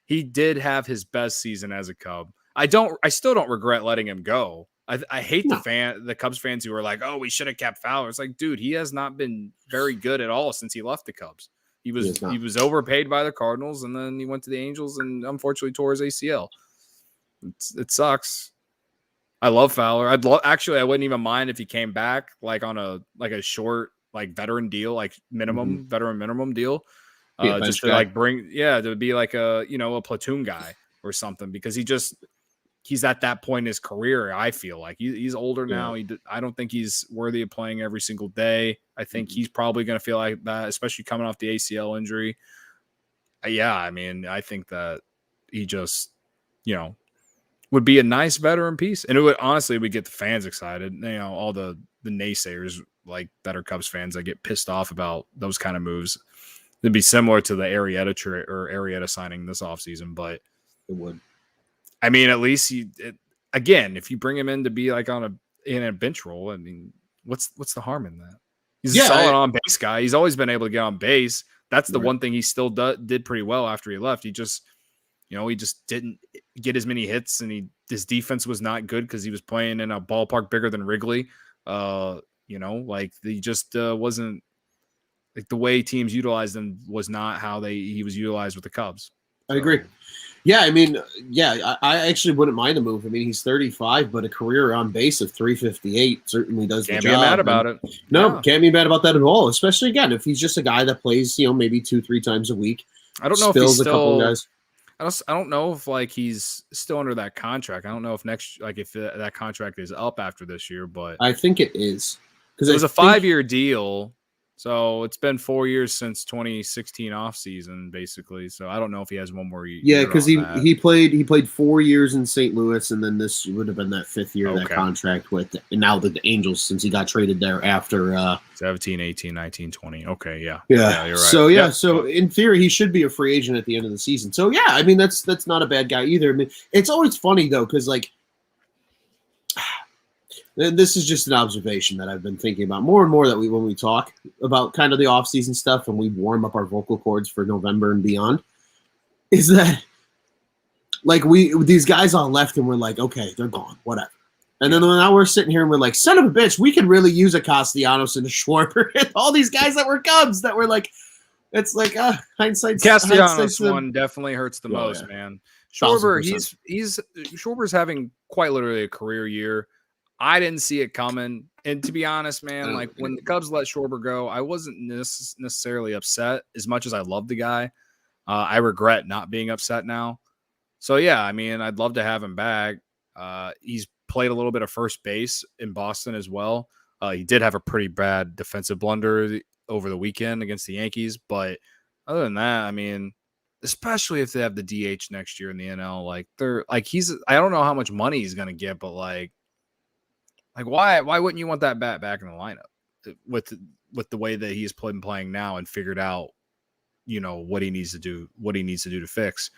he did have his best season as a Cub. I still don't regret letting him go. I hate No. the Cubs fans who are like, oh, we should have kept Fowler. It's like, dude, he has not been very good at all since he left the Cubs. He was overpaid by the Cardinals, and then he went to the Angels and unfortunately tore his ACL. It sucks. I love Fowler. I wouldn't even mind if he came back like on a short veteran deal, like veteran minimum deal. Just to to be like a platoon guy or something, because he's at that point in his career. I feel like he's older now. I don't think he's worthy of playing every single day. I think he's probably going to feel like that, especially coming off the ACL injury. I mean, I think that he just, would be a nice veteran piece. And it would honestly, would get the fans excited. All the naysayers that are Cubs fans that get pissed off about those kind of moves. It'd be similar to the Arrieta signing this offseason, but it would. I mean, at least again, if you bring him in to be like in a bench role, I mean, what's the harm in that? He's a solid on base guy. He's always been able to get on base. That's the one thing he still did pretty well after he left. He just didn't get as many hits, and his defense was not good because he was playing in a ballpark bigger than Wrigley. He just wasn't like the way teams utilized him was not how he was utilized with the Cubs. I agree. Yeah, I mean, I actually wouldn't mind the move. I mean, he's 35, but a career on base of 358 certainly does the job. Can't be mad about it. No, can't be mad about that at all, especially, again, if he's just a guy that plays, maybe 2-3 times a week. I don't know if he's still – I don't know if he's still under that contract. I don't know if if that contract is up after this year, but I think it is, because it was a 5-year deal. So it's been 4 years since 2016 offseason, basically. So I don't know if he has one more year. Yeah, because he played 4 years in St. Louis, and then this would have been that 5th year of that contract with, and now the Angels, since he got traded there after 17, 18, 19, 20. Okay, yeah. Yeah, you're right. So so in theory he should be a free agent at the end of the season. So yeah, I mean that's not a bad guy either. I mean, it's always funny though, because this is just an observation that I've been thinking about more and more, that when we talk about kind of the off-season stuff and we warm up our vocal cords for November and beyond, is that these guys all left and we're like, okay, they're gone, whatever. And then now we're sitting here and we're like, son of a bitch, we could really use a Castellanos and a Schwarber and all these guys that were Cubs that were like, it's like hindsight. Castellanos one definitely hurts the most, man. Schwarber, Schwarber's having quite literally a career year. I didn't see it coming. And to be honest, man, when the Cubs let Schwarber go, I wasn't necessarily upset as much as I love the guy. I regret not being upset now. So, yeah, I mean, I'd love to have him back. He's played a little bit of first base in Boston as well. He did have a pretty bad defensive blunder over the weekend against the Yankees. But other than that, I mean, especially if they have the DH next year in the NL, I don't know how much money he's going to get, but why wouldn't you want that bat back in the lineup with the way that he's playing now and figured out, what he needs to do to fix?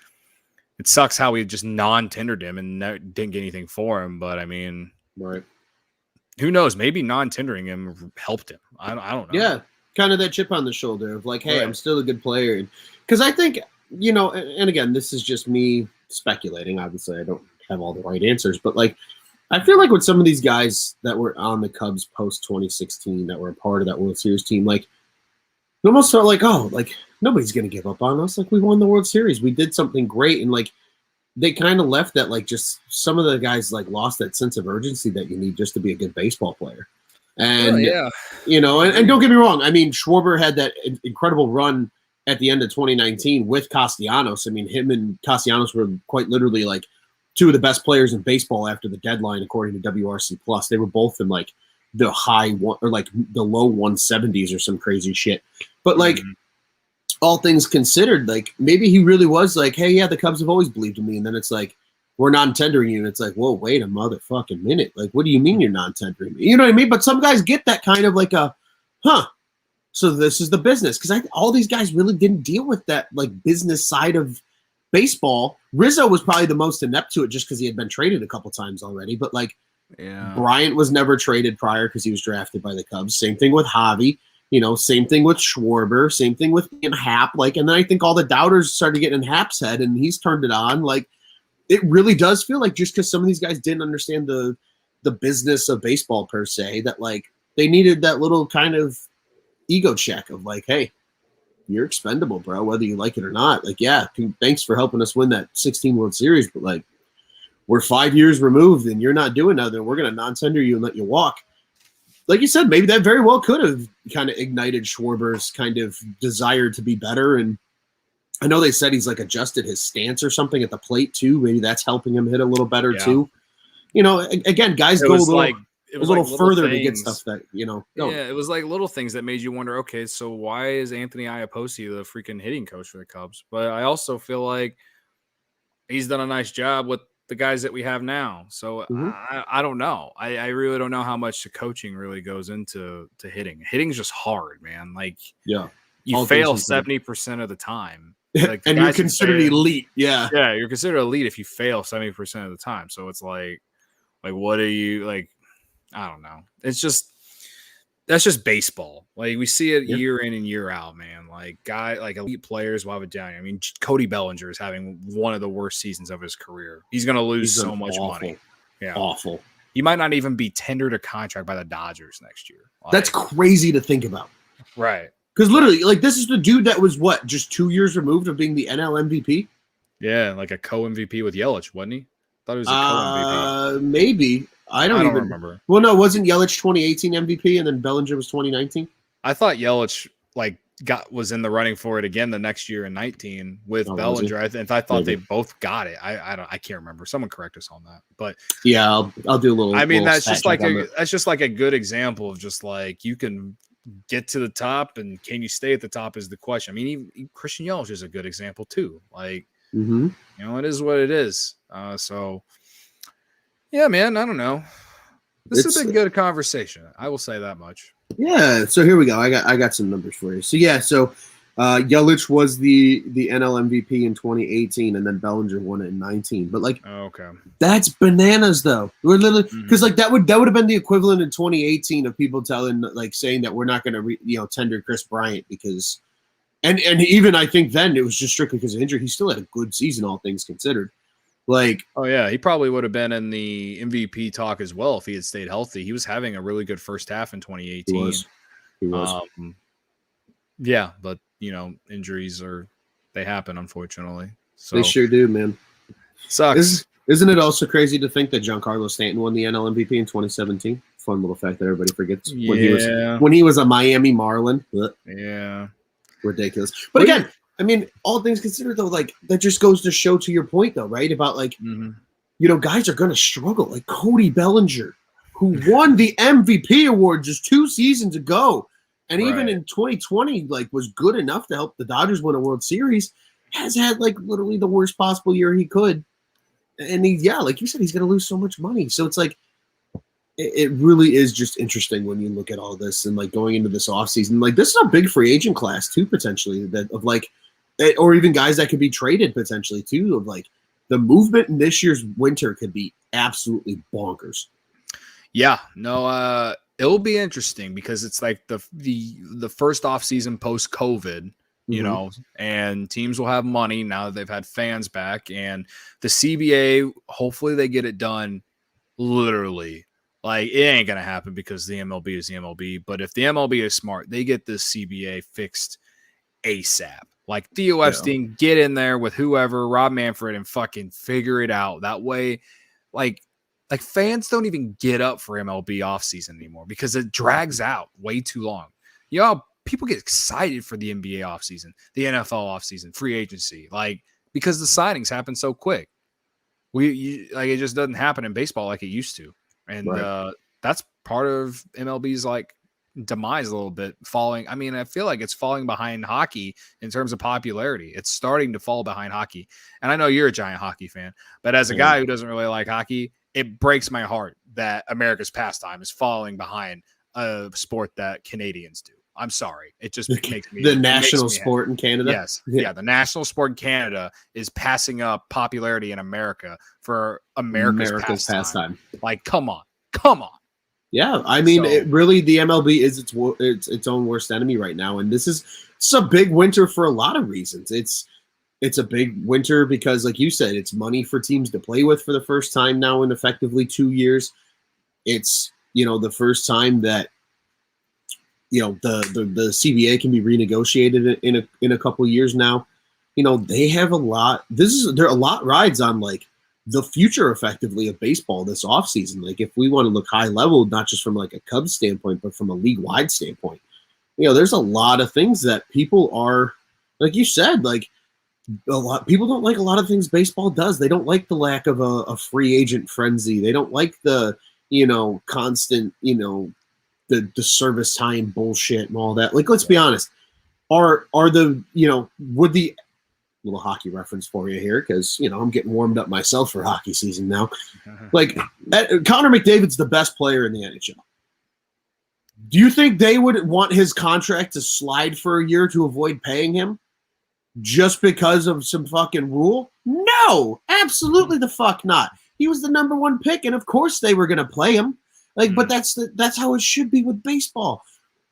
It sucks how we just non-tendered him and didn't get anything for him. But I mean, right. Who knows? Maybe non-tendering him helped him. I don't know. Yeah. Kind of that chip on the shoulder of hey, I'm still a good player. Because I think, and again, this is just me speculating. Obviously I don't have all the right answers, but I feel like with some of these guys that were on the Cubs post 2016 that were a part of that World Series team, it almost felt nobody's going to give up on us. We won the World Series. We did something great. And they kind of left that, just some of the guys lost that sense of urgency that you need just to be a good baseball player. And, and don't get me wrong. I mean, Schwarber had that incredible run at the end of 2019 with Castellanos. I mean, him and Castellanos were quite literally two of the best players in baseball after the deadline, according to WRC Plus. They were both in the high one or the low 170s or some crazy shit. But all things considered, maybe he really was hey, yeah, the Cubs have always believed in me. And then it's we're non-tendering you. And it's whoa, wait a motherfucking minute. What do you mean you're non-tendering me? You know what I mean? But some guys get that kind of so this is the business. Because all these guys really didn't deal with that business side of baseball. Rizzo was probably the most inept to it just because he had been traded a couple times already. But Bryant was never traded prior because he was drafted by the Cubs. Same thing with Javi. Same thing with Schwarber. Same thing with Happ. And then I think all the doubters started getting in Happ's head, and he's turned it on. It really does feel just because some of these guys didn't understand the the business of baseball per se, that like they needed that little kind of ego check of like, hey, you're expendable, bro, whether you like it or not. Like, yeah, thanks for helping us win that 16 World Series, but like, we're 5 years removed and you're not doing nothing. We're going to non-tender you and let you walk. Like you said, maybe that very well could have kind of ignited Schwarber's kind of desire to be better. And I know they said he's like adjusted his stance or something at the plate too. Maybe that's helping him hit a little better too. You know, again, guys go a little further to get stuff that, you know. Yeah, it was like little things that made you wonder, okay, so why is Anthony Iapoce the freaking hitting coach for the Cubs? But I also feel like he's done a nice job with the guys that we have now. So I don't know. I really don't know how much the coaching really goes into hitting. Hitting's just hard, man. Like, yeah, you fail 70% of the time. Like, and you're considered elite. Yeah. Yeah, you're considered elite if you fail 70% of the time. So it's like what are you like? I don't know. It's just that's just baseball. Like, we see it year in and year out, man. Like, elite players will have it down. I mean, Cody Bellinger is having one of the worst seasons of his career. He's going to lose so much money. Yeah, awful. He might not even be tendered a contract by the Dodgers next year. Like, that's crazy to think about. Right. Because literally, like, this is the dude that was just 2 years removed of being the NL MVP. Yeah, like a co-MVP with Yelich, wasn't he? Thought he was a co-MVP. Maybe. I don't even remember. Well, no, wasn't Yelich 2018 MVP and then Bellinger was 2019? I thought Yelich was in the running for it again the next year in 19 with Bellinger. I thought they both got it. I can't remember. Someone correct us on that. But yeah, I'll do a little. I mean, that's just like a good example of just like you can get to the top and can you stay at the top is the question. I mean, even Christian Yelich is a good example too. Like, you know, it is what it is. So. Yeah, man, I don't know. This has been good conversation. I will say that much. Yeah, so here we go. I got some numbers for you. So Yelich was the NL MVP in 2018, and then Bellinger won it in 19. But like, okay, that's bananas though. We're literally because like that would have been the equivalent in 2018 of people saying that we're not going to tender Chris Bryant because, and even I think then it was just strictly because of injury. He still had a good season, all things considered. Like, oh yeah, he probably would have been in the MVP talk as well if he had stayed healthy. He was having a really good first half in 2018. He was. Yeah, but injuries they happen, unfortunately. So they sure do, man. Sucks. Isn't it also crazy to think that Giancarlo Stanton won the NL MVP in 2017? Fun little fact that everybody forgets. Yeah. When he was a Miami Marlin. Yeah. Ridiculous. But again, I mean, all things considered, though, like, that just goes to show to your point, though, right? About, like, guys are going to struggle. Like Cody Bellinger, who won the MVP award just 2 seasons ago, and even in 2020, like, was good enough to help the Dodgers win a World Series, has had, like, literally the worst possible year he could. And, like you said, he's going to lose so much money. So it's like, it really is just interesting when you look at all this and, like, going into this offseason. Like, this is a big free agent class, too, potentially, or even guys that could be traded potentially too. Of like the movement in this year's winter could be absolutely bonkers. Yeah, no, it'll be interesting because it's like the first off season post COVID, you know, and teams will have money now that they've had fans back, and the CBA hopefully they get it done. Literally, like it ain't gonna happen because the MLB is the MLB. But if the MLB is smart, they get this CBA fixed ASAP. Like Theo Epstein, get in there with whoever, Rob Manfred, and fucking figure it out. That way, like fans don't even get up for MLB offseason anymore because it drags out way too long. You know, people get excited for the NBA offseason, the NFL offseason, free agency, like because the signings happen so quick. It just doesn't happen in baseball like it used to, and that's part of MLB's like demise a little bit, falling. I mean, I feel like it's falling behind hockey in terms of popularity. It's starting to fall behind hockey. And I know you're a giant hockey fan, but as a guy who doesn't really like hockey, it breaks my heart that America's pastime is falling behind a sport that Canadians do. I'm sorry. It just makes me the national sport in Canada. Yes. Yeah. The national sport in Canada is passing up popularity in America for America's pastime. Like, come on. Yeah, I mean, the MLB is its own worst enemy right now, and it's a big winter for a lot of reasons. It's a big winter because, like you said, it's money for teams to play with for the first time now in effectively 2 years. It's, the first time that, the CBA can be renegotiated in a couple of years now. They have a lot. There are a lot rides on like the future effectively of baseball this offseason. Like if we want to look high level, not just from like a Cubs standpoint, but from a league wide standpoint, there's a lot of things that people are, like you said, like people don't like a lot of things baseball does. They don't like the lack of a free agent frenzy. They don't like the, constant, the service time bullshit and all that. Like, let's be honest. Are the, would the little hockey reference for you here, because I'm getting warmed up myself for hockey season now. Like Connor McDavid's the best player in the NHL. Do you think they would want his contract to slide for a year to avoid paying him just because of some fucking rule? No, absolutely the fuck not. He was the number one pick, and of course they were going to play him. Like, but that's how it should be with baseball.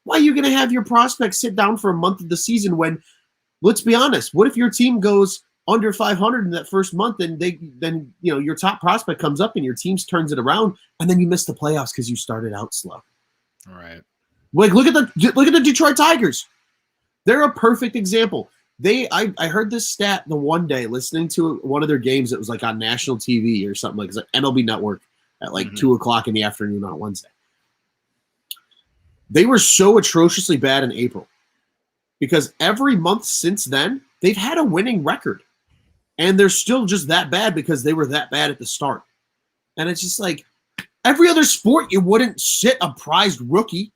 Why are you going to have your prospects sit down for a month of the season when, let's be honest, what if your team goes under 500 in that first month and then your top prospect comes up and your team turns it around and then you miss the playoffs because you started out slow? All right. Like look at the Detroit Tigers. They're a perfect example. I heard this stat the one day listening to one of their games that was like on national TV or something like MLB Network at like 2:00 in the afternoon on Wednesday. They were so atrociously bad in April because every month since then, they've had a winning record. And they're still just that bad because they were that bad at the start. And it's just like every other sport, you wouldn't sit a prized rookie.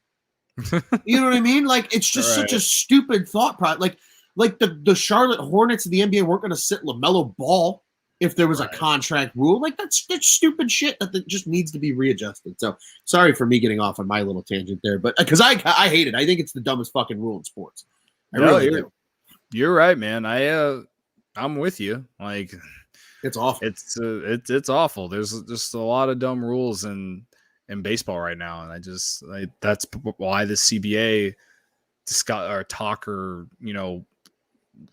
You know what I mean? Like, it's just such a stupid thought process. Like the Charlotte Hornets of the NBA weren't going to sit LaMelo Ball if there was a contract rule. Like, that's stupid shit that just needs to be readjusted. So, sorry for me getting off on my little tangent there, but because I hate it. I think it's the dumbest fucking rule in sports. I really do. You're right, man. I'm with you. Like, it's awful. It's awful. There's just a lot of dumb rules in baseball right now, and that's why the CBA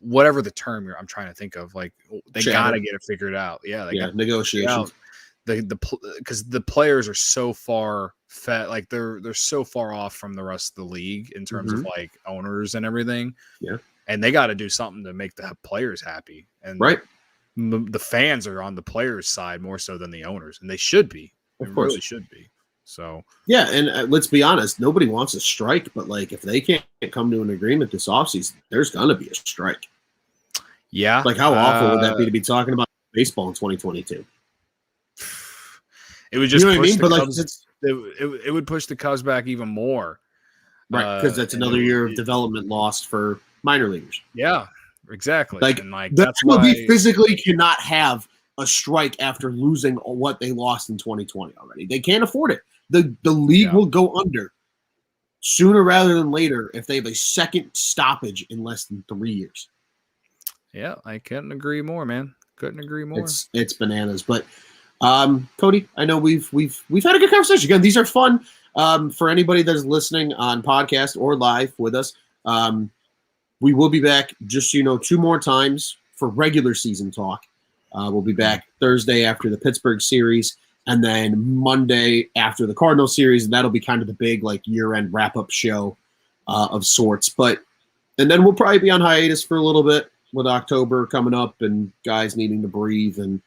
whatever the term I'm trying to think of, like they gotta get it figured out. Yeah, negotiations. Because the players are so far like they're so far off from the rest of the league in terms of like owners and everything. Yeah. And they got to do something to make the players happy. And the fans are on the players' side more so than the owners, and they should be. They really should be. So yeah, and let's be honest, nobody wants a strike, but like if they can't come to an agreement this offseason, there's gonna be a strike. Yeah. Like how awful would that be to be talking about baseball in 2022? It would just push the Cubs. It would push the Cubs back even more. Right, because that's another year of development lost for minor leaguers. Yeah, exactly. That's why we physically cannot have a strike after losing what they lost in 2020 already. They can't afford it. The league will go under sooner rather than later if they have a second stoppage in less than 3 years. Yeah, I couldn't agree more, man. Couldn't agree more. It's bananas. But Cody, I know we've had a good conversation. Again, these are fun for anybody that's listening on podcast or live with us. We will be back, just so you know, 2 more times for regular season talk. We'll be back Thursday after the Pittsburgh series, and then Monday after the Cardinal series, and that'll be kind of the big like year-end wrap-up show of sorts. And then we'll probably be on hiatus for a little bit with October coming up and guys needing to breathe. And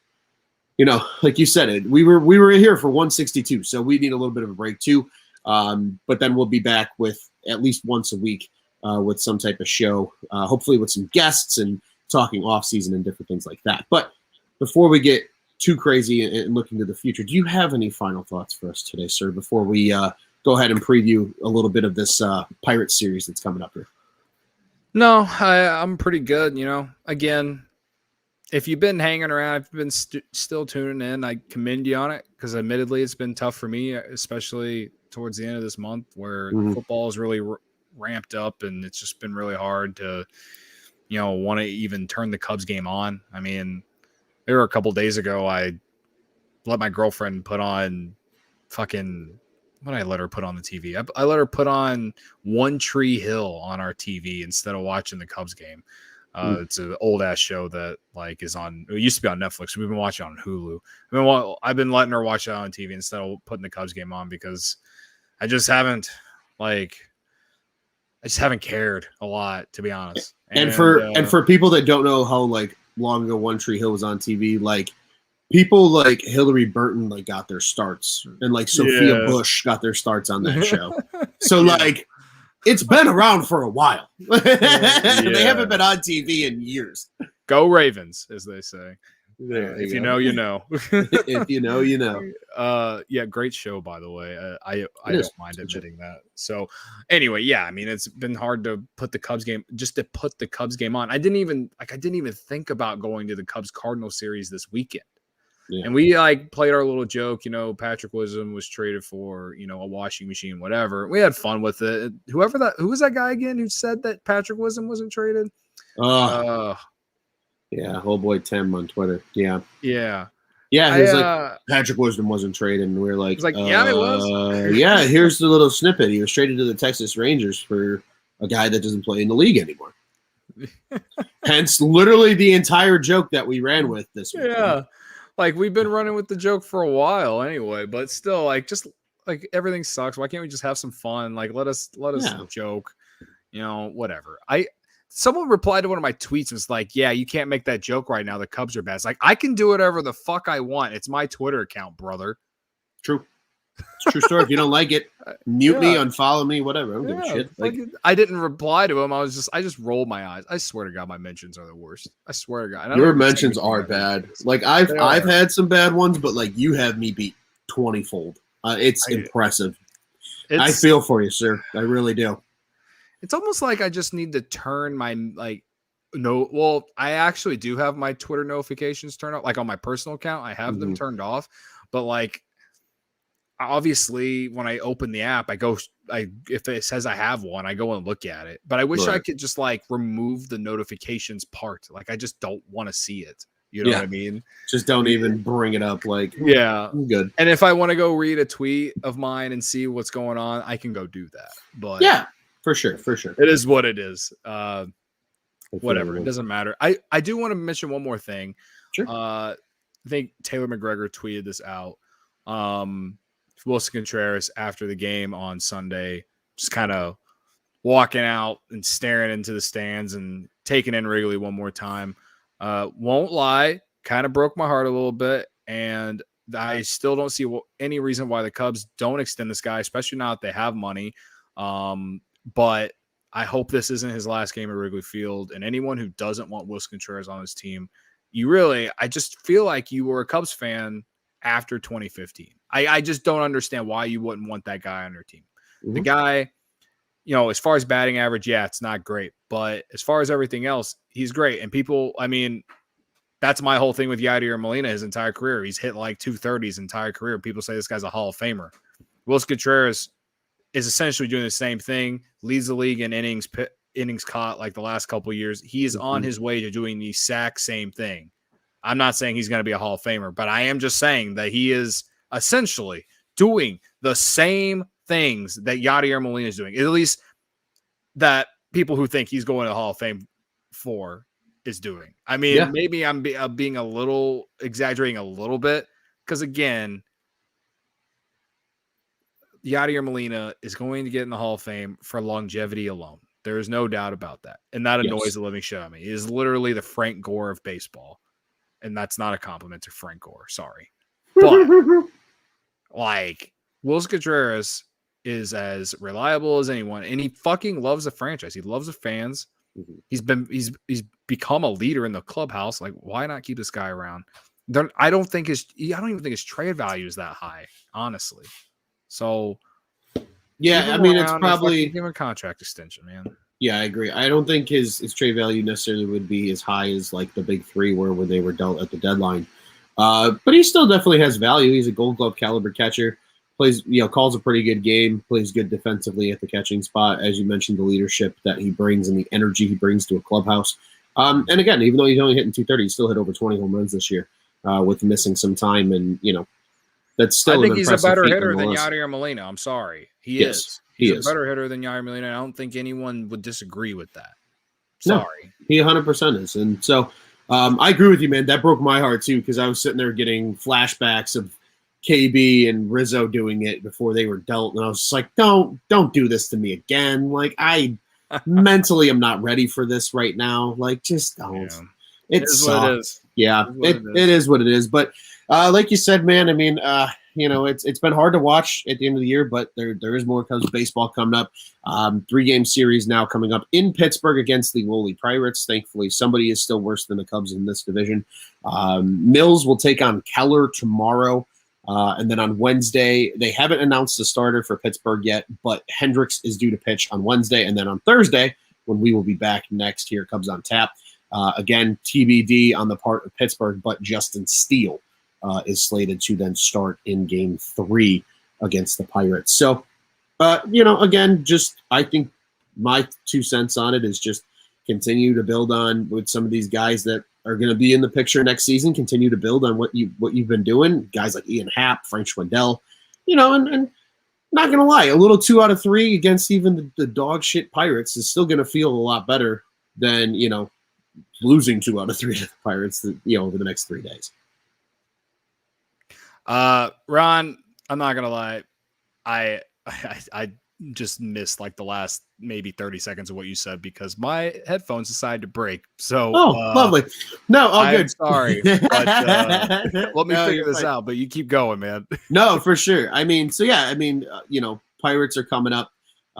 like you said, we were here for 162, so we need a little bit of a break too. But then we'll be back with at least once a week with some type of show, hopefully with some guests and talking off season and different things like that. But before we get too crazy and looking to the future, do you have any final thoughts for us today, sir, before we go ahead and preview a little bit of this Pirates series that's coming up here? No, I'm pretty good. Again, if you've been hanging around, if you've been still tuning in, I commend you on it, because admittedly it's been tough for me, especially towards the end of this month where football is really ramped up, and it's just been really hard to, want to even turn the Cubs game on. I mean, there were a couple days ago I let my girlfriend put on what did I let her put on the TV? I let her put on One Tree Hill on our TV instead of watching the Cubs game. It's an old ass show that like is on. It used to be on Netflix. We've been watching it on Hulu. I've been letting her watch it on TV instead of putting the Cubs game on because I just haven't cared a lot, to be honest. And for people that don't know how like long ago One Tree Hill was on TV, like people like Hillary Burton like got their starts, and like Sophia Bush got their starts on that show. So like it's been around for a while. They haven't been on TV in years. Go Ravens, as they say. If you know, you know. If you know, you know. Yeah, great show, by the way. I don't mind admitting that. So anyway, yeah, I mean, it's been hard to put the Cubs game on. I didn't even think about going to the Cubs Cardinal series this weekend. Yeah. And we like played our little joke, Patrick Wisdom was traded for, a washing machine, whatever. We had fun with it. Who was that guy again who said that Patrick Wisdom wasn't traded? Yeah, whole boy Tim on Twitter. Yeah. Yeah. Yeah, he's like Patrick Wisdom wasn't traded, and we're like, yeah, it was. Yeah, here's the little snippet. He was traded to the Texas Rangers for a guy that doesn't play in the league anymore. Hence, literally the entire joke that we ran with this week. Yeah. Like, we've been running with the joke for a while anyway, but still, like, just like everything sucks. Why can't we just have some fun? Like, let us joke, whatever. Someone replied to one of my tweets and was like, yeah, you can't make that joke right now. The Cubs are bad. It's like, I can do whatever the fuck I want. It's my Twitter account, brother. True. It's a true story. If you don't like it, mute me, unfollow me, whatever. I don't give a shit. Like, I didn't reply to him. I just rolled my eyes. I swear to God, my mentions are the worst. I swear to God. Your mentions are bad. Like I've had some bad ones, but like you have me beat 20-fold. It's impressive. I feel for you, sir. I really do. It's almost like I just need to turn my I actually do have my Twitter notifications turned off. Like on my personal account, I have them turned off, but like. Obviously, when I open the app, if it says I have one, I go and look at it. But I wish I could just like remove the notifications part. Like I just don't want to see it. You know what I mean? Just don't even bring it up. Like, I'm good. And if I want to go read a tweet of mine and see what's going on, I can go do that. But yeah, for sure. It is what it is. Whatever. It doesn't matter. I do want to mention one more thing. Sure. I think Taylor McGregor tweeted this out. Wilson Contreras after the game on Sunday, just kind of walking out and staring into the stands and taking in Wrigley one more time. Won't lie, kind of broke my heart a little bit, and I still don't see any reason why the Cubs don't extend this guy, especially now that they have money. But I hope this isn't his last game at Wrigley Field, and anyone who doesn't want Wilson Contreras on his team, I just feel like you were a Cubs fan after 2015. I just don't understand why you wouldn't want that guy on your team. Mm-hmm. The guy, as far as batting average, it's not great. But as far as everything else, he's great. And people, that's my whole thing with Yadier Molina his entire career. He's hit like 230 his entire career. People say this guy's a Hall of Famer. Wilson Contreras is essentially doing the same thing, leads the league in innings caught like the last couple of years. He is on his way to doing the exact same thing. I'm not saying he's going to be a Hall of Famer, but I am just saying that he is essentially doing the same things that Yadier Molina is doing, at least that people who think he's going to the Hall of Fame for is doing. Maybe I'm being a little exaggerating a little bit because, again, Yadier Molina is going to get in the Hall of Fame for longevity alone. There is no doubt about that. And that annoys the living shit out of me. He is literally the Frank Gore of baseball. And that's not a compliment to Frank Gore. Sorry. But like Wilson Contreras is as reliable as anyone, and he fucking loves the franchise. He loves the fans. He's become a leader in the clubhouse. Like, why not keep this guy around? I don't even think his trade value is that high, honestly. So it's probably give him a contract extension, man. Yeah, I agree. I don't think his trade value necessarily would be as high as like the big three where they were dealt at the deadline. But he still definitely has value. He's a Gold Glove caliber catcher. Plays, calls a pretty good game. Plays good defensively at the catching spot. As you mentioned, the leadership that he brings and the energy he brings to a clubhouse. And again, even though he's only hitting 230, he still hit over 20 home runs this year with missing some time. And that's still. I think he's a better hitter than Yadier Molina. I'm sorry, he is. He's a better hitter than Yadier Molina. I don't think anyone would disagree with that. No, Sorry. he 100% is. And so I agree with you, man. That broke my heart, too, because I was sitting there getting flashbacks of KB and Rizzo doing it before they were dealt. And I was just like, don't do this to me again. Like, I mentally am not ready for this right now. Like, just don't. Yeah. It is sucks. what it is. Yeah, it is what it is. But like you said, man, I mean, it's been hard to watch at the end of the year, but there is more Cubs baseball coming up. 3-game series now coming up in Pittsburgh against the lowly Pirates. Thankfully, somebody is still worse than the Cubs in this division. Mills will take on Keller tomorrow. And then on Wednesday, they haven't announced the starter for Pittsburgh yet, but Hendricks is due to pitch on Wednesday. And then on Thursday, when we will be back next here, Cubs on Tap. Again, TBD on the part of Pittsburgh, but Justin Steele is slated to then start in Game 3 against the Pirates. So, again, just I think my 2 cents on it is just continue to build on with some of these guys that are going to be in the picture next season. Continue to build on what you've been doing. Guys like Ian Happ, Frank Schwindel, and not going to lie, a little 2 out of 3 against even the dog shit Pirates is still going to feel a lot better than losing 2 out of 3 to the Pirates, over the next 3 days. Ron, I'm not gonna lie, I just missed like the last maybe 30 seconds of what you said because my headphones decided to break. So, lovely. No, all good. Sorry, but let me figure this out. But you keep going, man. No, for sure. I mean, Pirates are coming up.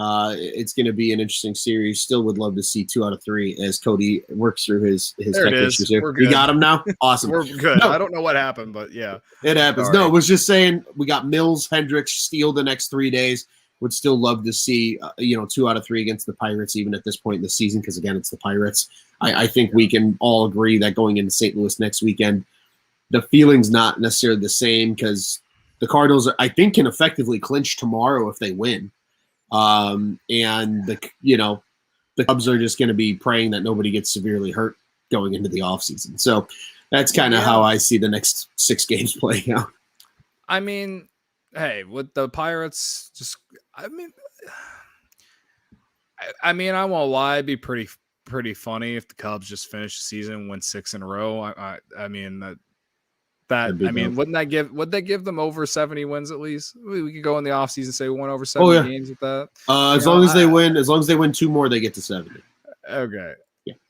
It's going to be an interesting series. Still would love to see 2 out of 3 as Cody works through his tech issues here. You got him now? Awesome. We're good. No, I don't know what happened, but yeah. It happens. Sorry. No, it was just saying we got Mills, Hendricks, Steele the next 3 days. Would still love to see, 2 out of 3 against the Pirates, even at this point in the season, because, again, it's the Pirates. I think we can all agree that going into St. Louis next weekend, the feeling's not necessarily the same because the Cardinals, I think, can effectively clinch tomorrow if they win. And the Cubs are just going to be praying that nobody gets severely hurt going into the offseason. So that's kind of how I see the next 6 games playing out. I mean, hey, with the Pirates, I won't lie, it'd be pretty funny if the Cubs just finish the season and win 6 in a row. Wouldn't that give them over 70 wins at least? We could go in the offseason and say we won over 70 games with that. As long as they win 2 more, they get to 70. Okay.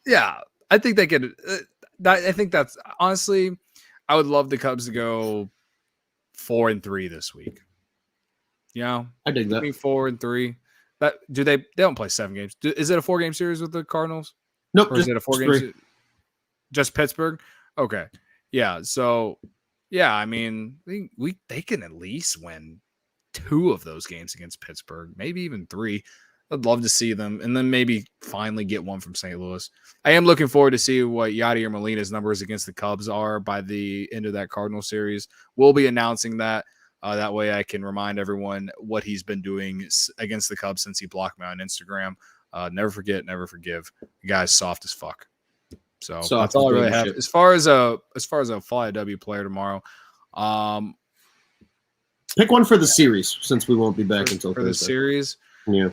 Yeah. I think they could. I think that's honestly, I would love the Cubs to go 4-3 this week. I dig that. 4-3. That they don't play 7 games. Is it a 4-game series with the Cardinals? Nope. Or is it a 4-game series? Just Pittsburgh? Okay. Yeah. So, yeah, they can at least win 2 of those games against Pittsburgh, maybe even 3. I'd love to see them, and then maybe finally get 1 from St. Louis. I am looking forward to see what Yadier Molina's numbers against the Cubs are by the end of that Cardinal series. We'll be announcing that. That way I can remind everyone what he's been doing against the Cubs since he blocked me on Instagram. Never forget, never forgive. The guy's soft as fuck. So that's all I really have. As far as a Fly W player tomorrow, pick one for the series since we won't be back until for Thursday. The series. Yeah,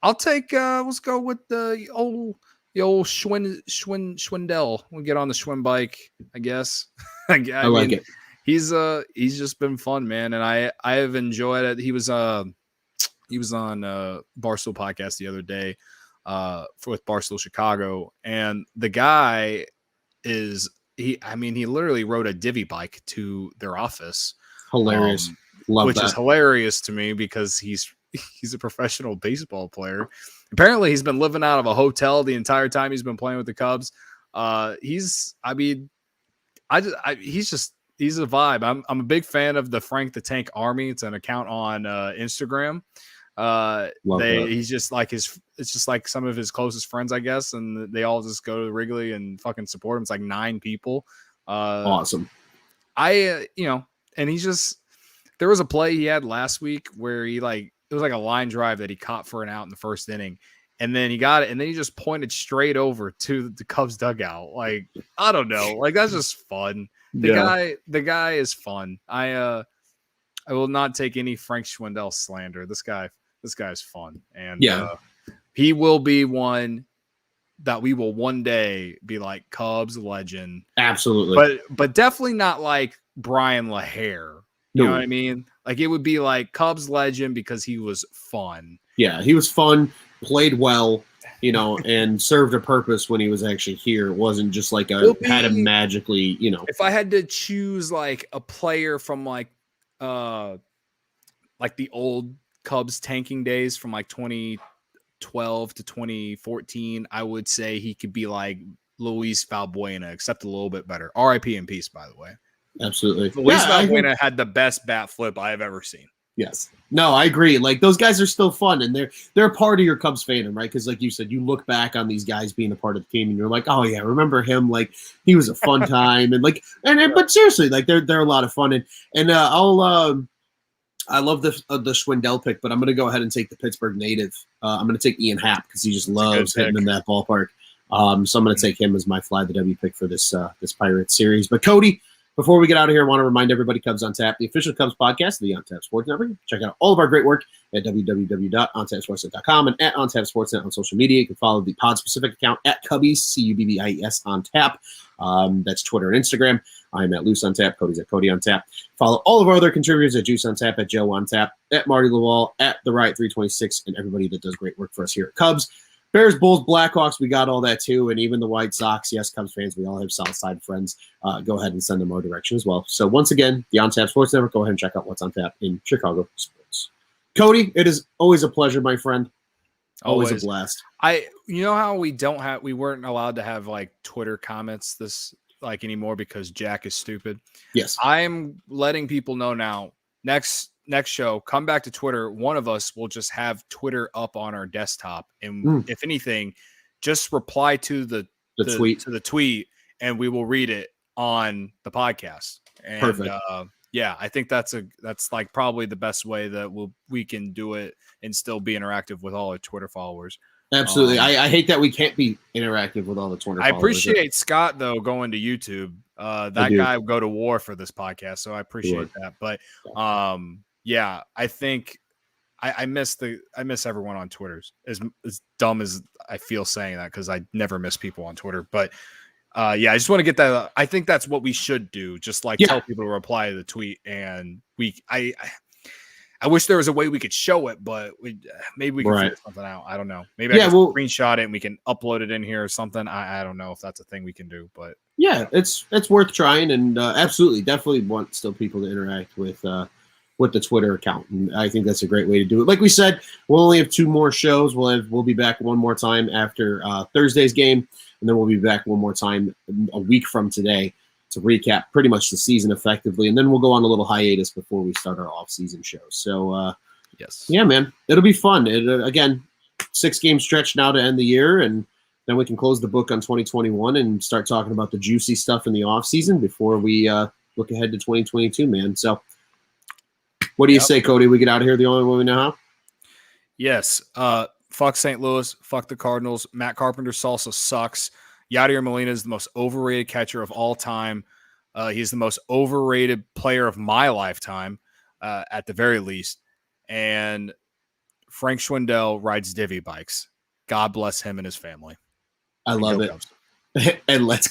I'll take. Let's go with the old Schwindel. We'll get on the Schwinn bike, I guess. I like it. He's just been fun, man, and I have enjoyed it. He was on Barstool podcast the other day. With Barstool Chicago, and the guy he literally rode a divvy bike to their office. Hilarious. Love which that. Is hilarious to me because he's a professional baseball player. Apparently he's been living out of a hotel the entire time he's been playing with the Cubs. He's a vibe. I'm a big fan of the Frank the Tank Army. It's an account on Instagram. He's just like it's just like some of his closest friends, I guess, and they all just go to Wrigley and fucking support him. It's like 9 people. Awesome. And he's just, there was a play he had last week where it was like a line drive that he caught for an out in the first inning, and then he got it, and then he just pointed straight over to the Cubs dugout. Like, I don't know, like that's just fun. The guy is fun. I will not take any Frank Schwindel slander. This guy is fun. And he will be one that we will one day be like Cubs legend. Absolutely. But definitely not like Brian LaHair. You know what I mean? Like it would be like Cubs legend because he was fun. Yeah, he was fun, played well, and served a purpose when he was actually here. It wasn't just like had him magically, If I had to choose like a player from like the old Cubs tanking days from like 2012 to 2014, I would say he could be like Luis Valbuena, except a little bit better. RIP in peace, by the way. Absolutely. Luis Valbuena had the best bat flip I have ever seen. Yes. No, I agree. Like those guys are still fun, and they're a part of your Cubs fandom, right? Because like you said, you look back on these guys being a part of the team, and you're like, oh yeah, remember him? Like he was a fun time, and like, but seriously, like they're a lot of fun, and I love the Schwindel pick, but I'm going to go ahead and take the Pittsburgh native. I'm going to take Ian Happ because he just loves hitting in that ballpark. So I'm going to take him as my fly the W pick for this Pirates series. But Cody, before we get out of here, I want to remind everybody Cubs on Tap, the official Cubs podcast of the On Tap Sports Network. Check out all of our great work at www.ontapsportsnet.com and at On Tap Sportsnet on social media. You can follow the pod-specific account at Cubbies, CUBBIES on Tap. That's Twitter and Instagram. I'm at Loose on Tap. Cody's at Cody on Tap. Follow all of our other contributors at Juice on Tap, at Joe on Tap, at Marty Lawal, at The Riot 326, and everybody that does great work for us here at Cubs. Bears, Bulls, Blackhawks, we got all that too, and even the White Sox. Yes, Cubs fans, we all have South Side friends. Go ahead and send them our direction as well. So once again, the On Tap Sports Network, go ahead and check out what's on tap in Chicago sports. Cody, it is always a pleasure, my friend. Always a blast. You know how we weren't allowed to have like Twitter comments anymore because Jack is stupid. Yes. I'm letting people know now. Next show, come back to Twitter. One of us will just have Twitter up on our desktop, and if anything, just reply to the tweet, and we will read it on the podcast. And, perfect. Yeah, I think that's like probably the best way that we can do it and still be interactive with all our Twitter followers. Absolutely. I hate that we can't be interactive with all the Twitter followers. I appreciate Scott, though, going to YouTube. That guy would go to war for this podcast, so I appreciate that. But yeah, I think I miss everyone on Twitter. As dumb as I feel saying that, because I never miss people on Twitter. But yeah, I just want to get that. I think that's what we should do. Just tell people to reply to the tweet, and I wish there was a way we could show it, but maybe we can figure something out. I don't know. Maybe I can screenshot it and we can upload it in here or something. I don't know if that's a thing we can do, but yeah, it's worth trying, and absolutely, definitely want still people to interact with the Twitter account, and I think that's a great way to do it. Like we said, we'll only have 2 more shows. We'll be back one more time after Thursday's game, and then we'll be back one more time a week from today to recap pretty much the season effectively, and then we'll go on a little hiatus before we start our off-season show. So, yes, yeah, man, it'll be fun. Again, 6-game stretch now to end the year, and then we can close the book on 2021 and start talking about the juicy stuff in the off-season before we look ahead to 2022, man. So, what do you say, Cody? We get out of here the only way we know how? Yes. Fuck St. Louis. Fuck the Cardinals. Matt Carpenter's salsa sucks. Yadier Molina is the most overrated catcher of all time. He's the most overrated player of my lifetime, at the very least. And Frank Schwindel rides divvy bikes. God bless him and his family. I love it. And let's